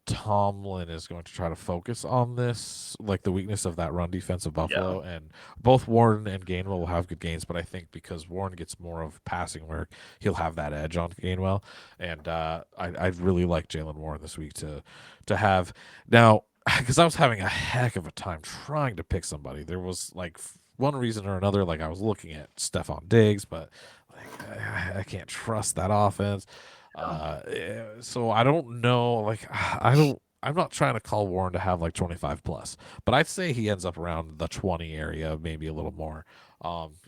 Tomlin is going to try to focus on this, like the weakness of that run defense of Yeah. Buffalo, and both Warren and Gainwell will have good games. But I think because Warren gets more of passing work, he'll have that edge on Gainwell. And I really like Jalen Warren this week to have now because I was having a heck of a time trying to pick somebody. There was like one reason or another, like I was looking at Stephon Diggs, but like I can't trust that offense. So I don't know. Like I don't. I'm not trying to call Warren to have like 25 plus, but I'd say he ends up around the 20 area, maybe a little more.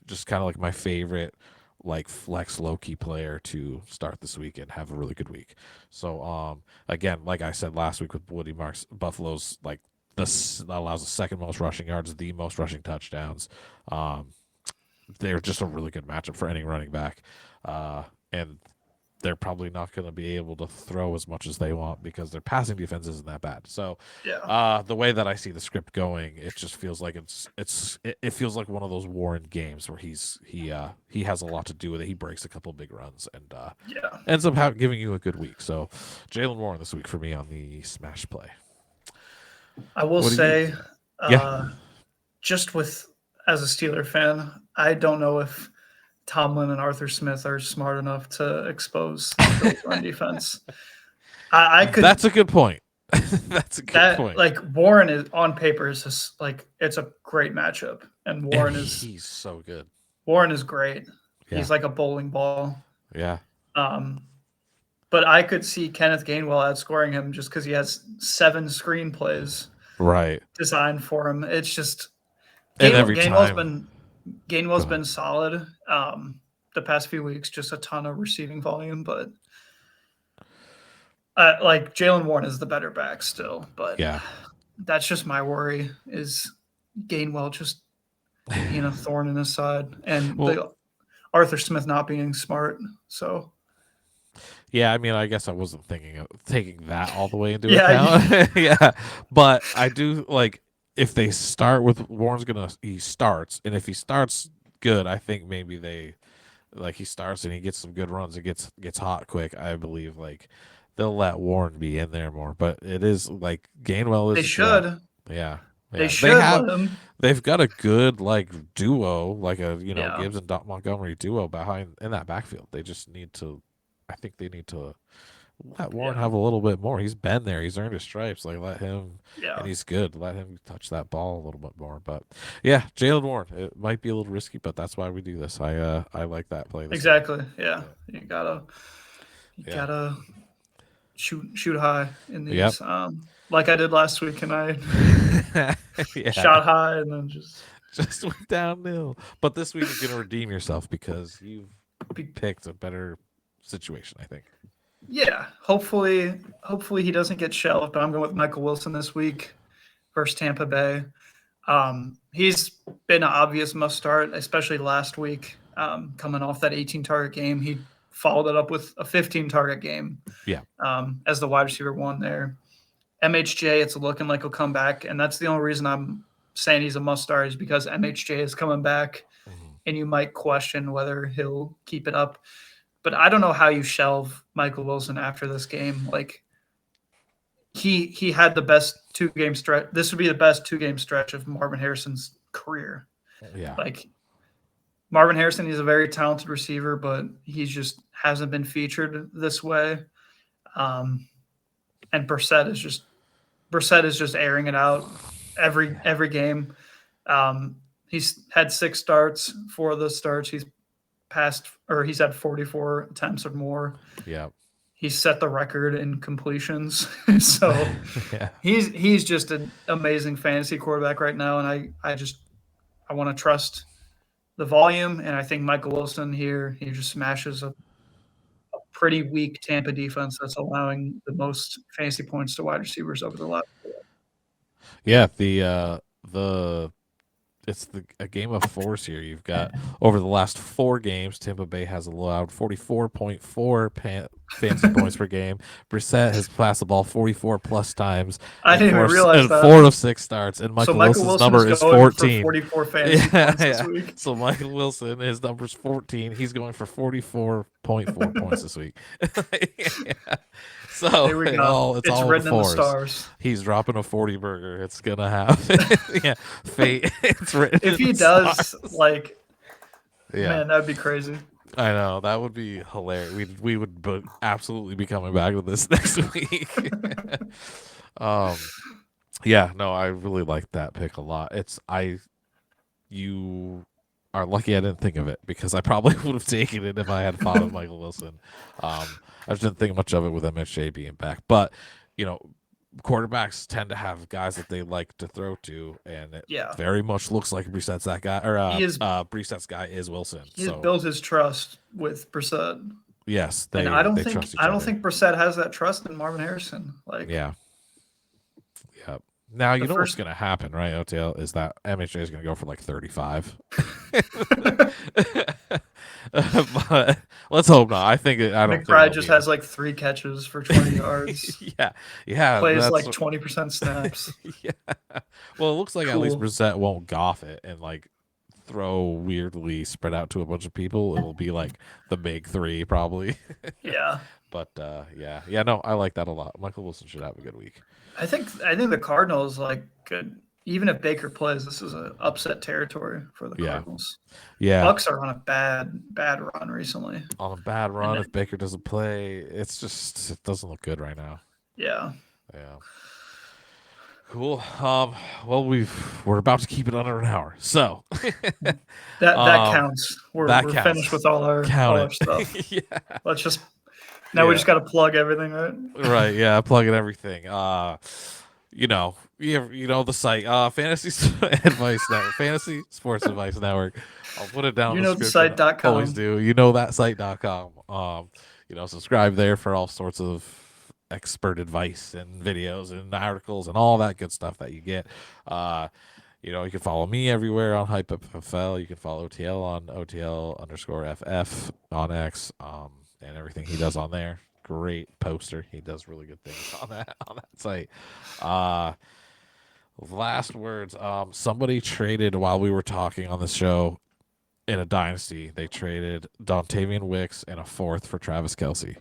Just kind of like my favorite, like flex low key player to start this week and have a really good week. So again, like I said last week with Woody Marks, Buffalo's like this allows the second most rushing yards, the most rushing touchdowns. Um, they're just a really good matchup for any running back. And they're probably not going to be able to throw as much as they want because their passing defense isn't that bad. So, Yeah. the way that I see the script going, it just feels like it feels like one of those Warren games where he has a lot to do with it. He breaks a couple big runs and Yeah. ends up giving you a good week. So, Jalen Warren this week for me on the smash play. I will What do you? say, Yeah. just with as a Steeler fan, I don't know if Tomlin and Arthur Smith are smart enough to expose the Bills' run defense. I could That's a good point. That's a good that point. like Warren is on paper is just like it's a great matchup, and And he's so good. Warren is great. Yeah. He's like a bowling ball. Yeah. Um, but I could see Kenneth Gainwell outscoring him just because he has 7 screenplays Right. designed for him. It's just And every Gainwell's time. been solid the past few weeks, just a ton of receiving volume, but like Jalen Warren is the better back still, but Yeah. that's just my worry is Gainwell just being a thorn in his side and Well, the Arthur Smith not being smart. So yeah, I mean, I guess I wasn't thinking of taking that all the way into yeah, account. Yeah, but I do like if they start with Warren's he starts, and if he starts good, I think maybe they like he starts and he gets some good runs and gets hot quick. I believe like they'll let Warren be in there more, but it is like Gainwell is they a threat. should. Yeah. They Yeah, should let him. they've got a good like duo, like a Yeah. Gibbs and Montgomery duo behind in that backfield. They just need to, I think they need to let Warren have a little bit more. He's been there. He's earned his stripes. Like, let him, and he's good. Let him touch that ball a little bit more. But yeah, Jaylen Warren. It might be a little risky, but that's why we do this. I like that play. Exactly. Yeah. You gotta shoot high in these. Yep. Like I did last week, and I Yeah. shot high and then just went downhill. But this week you're gonna redeem yourself because you've picked a better situation, I think. Yeah, hopefully he doesn't get shelved. But I'm going with Michael Wilson this week versus Tampa Bay. He's been an obvious must start, especially last week. Coming off that 18 target game, he followed it up with a 15 target game. Yeah. As the wide receiver one there. MHJ, it's looking like he'll come back, and that's the only reason I'm saying he's a must start is because MHJ is coming back, and you might question whether he'll keep it up. But I don't know how you shelve Michael Wilson after this game. Like he had the best 2-game stretch. This would be the best 2-game stretch of Marvin Harrison's career. Yeah. Like Marvin Harrison, he's a very talented receiver, but he just hasn't been featured this way. And Brissett is just airing it out every game. He's had 6 starts. 4 of those starts he's had 44 attempts or more. Yeah. He's set the record in completions. So yeah. he's just an amazing fantasy quarterback right now. And I want to trust the volume. And I think Michael Wilson here, he just smashes a pretty weak Tampa defense that's allowing the most fantasy points to wide receivers over the last year. Yeah, it's a game of force here. You've got over the last 4 games, Tampa Bay has allowed 44.4 fantasy points per game. Brissett has passed the ball 44 plus times. I didn't even realize that. 4 of 6 starts, and Michael Wilson's number is 14. 44 fantasy points this week. So Michael Wilson, his number's 14. He's going for 44.4 points this week. Yeah. So here we go. It's all written in the stars. He's dropping a 40 burger. It's gonna happen. Yeah, fate. It's written. If he does, stars. like, man, that'd be crazy. I know, that would be hilarious. We would absolutely be coming back to this next week. Yeah, no, I really like that pick a lot. You are lucky I didn't think of it because I probably would have taken it if I had thought of Michael Wilson. I just didn't think much of it with MHJ being back. But, quarterbacks tend to have guys that they like to throw to, and it very much looks like Brissett's that guy, or Brissett's guy is Wilson. He's built his trust with Brissett. Yes, and I don't think Brissett has that trust in Marvin Harrison. Like, yeah. Now, you know what's going to happen, right, OTL, is that MHJ is going to go for like 35. But let's hope not. I don't McBride just has like 3 catches for 20 yards. Yeah. Plays like 20% snaps. Yeah. Well, it looks like at least Brissett won't golf it and like throw weirdly spread out to a bunch of people. It'll be like the big 3 probably. Yeah. But no, I like that a lot. Michael Wilson should have a good week. I think the Cardinals could, even if Baker plays, this is an upset territory for the Cardinals. Yeah. Bucks are on a bad run recently. On a bad run, if Baker doesn't play, it doesn't look good right now. Yeah. Yeah. Cool. Well, we're about to keep it under an hour, so that counts. We're finished with all our stuff. Yeah. Let's just. Now we just got to plug everything, right? Right. Yeah. Plugging everything. The site, Fantasy Advice Network, Fantasy Sports Advice Network. I'll put it down. The site.com. Always do. That site.com. Subscribe there for all sorts of expert advice and videos and articles and all that good stuff that you get. You can follow me everywhere on HypeUpFL. You can follow OTL on OTL_FF on X. And everything he does on there. Great poster. He does really good things on that site. Last words. Somebody traded while we were talking on the show in a dynasty. They traded Dontavian Wicks and a 4th for Travis Kelce.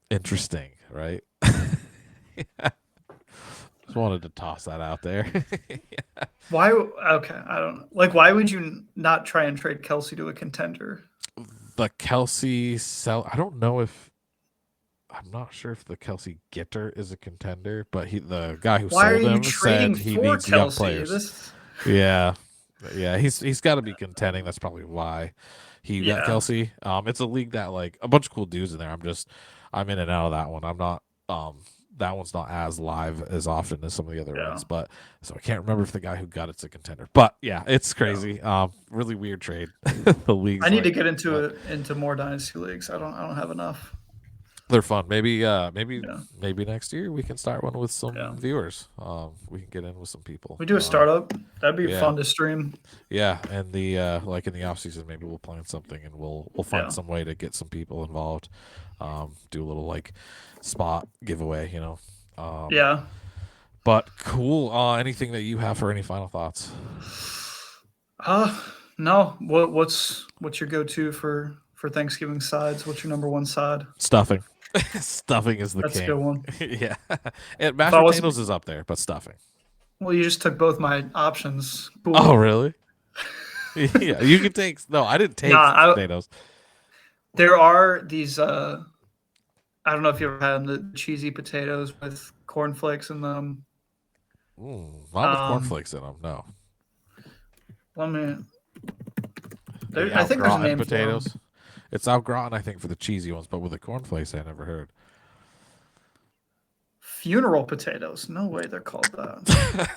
Interesting, right? Just wanted to toss that out there. Yeah. Why? Okay, I don't know. Why would you not try and trade Kelce to a contender? The Kelce I don't know if I'm not sure if the Kelsey Getter is a contender, but the guy who Why are sold you him trading said he for needs young Kelsey? players. Yeah, yeah, he's got to be contending. That's probably why he got Yeah. Kelsey. It's a league that like a bunch of cool dudes in there. I'm in and out of that one. I'm not that one's not as live as often as some of the other Yeah. ones, but so I can't remember if the guy who got it's a contender. But yeah, it's crazy. Really weird trade. The leagues. I need to get into more dynasty leagues. I don't have enough. They're fun. Maybe Yeah. maybe next year we can start one with some Yeah. viewers. We can get in with some people. We do a startup. That'd be yeah. fun to stream. Yeah, and the like in the off season, maybe we'll plan something and we'll find some way to get some people involved. Do a little like spot giveaway, Yeah. But cool. Anything that you have for any final thoughts? No. What's your go-to for Thanksgiving sides? What's your number one side? Stuffing. Stuffing is the That's king. a good one. Yeah, and mashed potatoes is up there, but stuffing. Well, you just took both my options. Cool. Oh, really? Yeah, you can take. No, I didn't take potatoes. There are these. I don't know if you ever had them, the cheesy potatoes with cornflakes in them. Not with cornflakes in them. No. Let me. I think there's a name potatoes. For them. It's au gratin, I think, for the cheesy ones, but with the cornflakes, I never heard. Funeral potatoes. No way they're called that.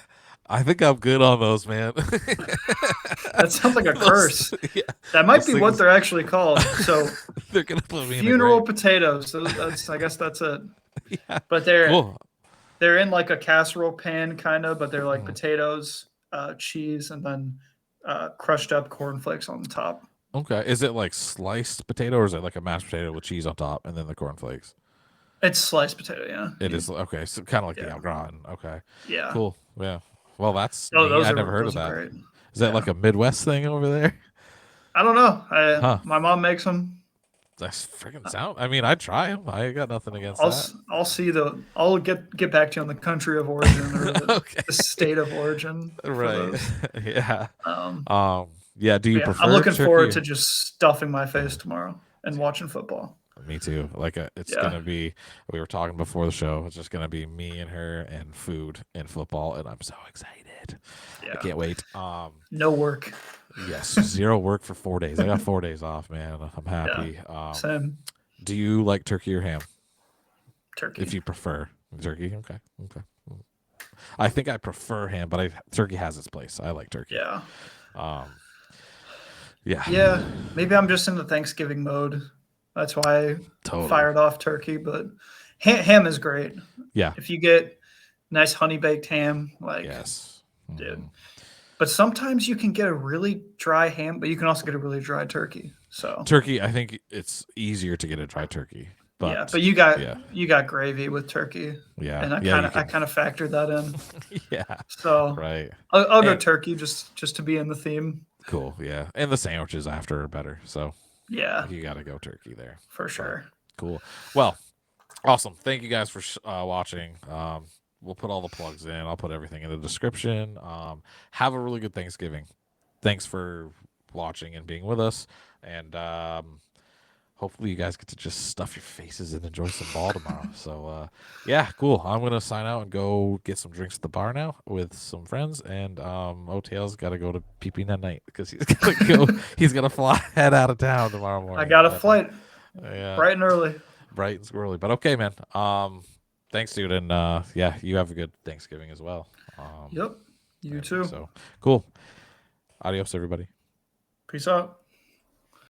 I think I'm good on those, man. That sounds like a curse. Yeah, that might be what they're actually called. So they're gonna put me funeral in potatoes. I guess that's it. Yeah. But they're in like a casserole pan kind of, but they're like potatoes, cheese, and then crushed up cornflakes on the top. Okay. Is it like sliced potato or is it like a mashed potato with cheese on top and then the cornflakes? It's sliced potato, yeah. It is okay. So kind of like the au gratin. Okay. Yeah. Cool. Yeah. Well, that's I never heard of that. Great. Is that like a Midwest thing over there? I don't know. My mom makes them. That's freaking sound. I mean, I'd try them. I got nothing against that. I'll see I'll get back to you on the country of origin or the state of origin. Right. Yeah. Yeah. Do you prefer? I'm looking forward to just stuffing my face tomorrow and watching football. Me too. Like it's gonna be. We were talking before the show. It's just gonna be me and her and food and football, and I'm so excited. Yeah. I can't wait. No work. Yes, 0 work for 4 days. I got 4 days off, man. I'm happy. Yeah, same. Do you like turkey or ham? Turkey. If you prefer turkey, okay. I think I prefer ham, but turkey has its place. I like turkey. Yeah. Yeah. Yeah. Maybe I'm just in the Thanksgiving mode. That's why I fired off turkey, but ham is great. Yeah. If you get nice honey baked ham, like yes, dude. But sometimes you can get a really dry ham, but you can also get a really dry turkey. So turkey, I think it's easier to get a dry turkey. But but you got gravy with turkey. Yeah. And I kind of factored that in. Yeah. So right. I'll go turkey just to be in the theme. Cool. Yeah. And the sandwiches after are better. So yeah, you got to go turkey there. For sure. Cool. Well, awesome. Thank you guys for watching. We'll put all the plugs in. I'll put everything in the description. Have a really good Thanksgiving. Thanks for watching and being with us. And hopefully you guys get to just stuff your faces and enjoy some ball tomorrow. So, yeah, cool. I'm going to sign out and go get some drinks at the bar now with some friends. And OTL's got to go to PP that night because he's got to go. He's going to fly head out of town tomorrow morning. I got a flight bright and early. Bright and squirrely. But okay, man. Thanks, dude. And yeah, you have a good Thanksgiving as well. Yep. You too. So cool. Adios, everybody. Peace out.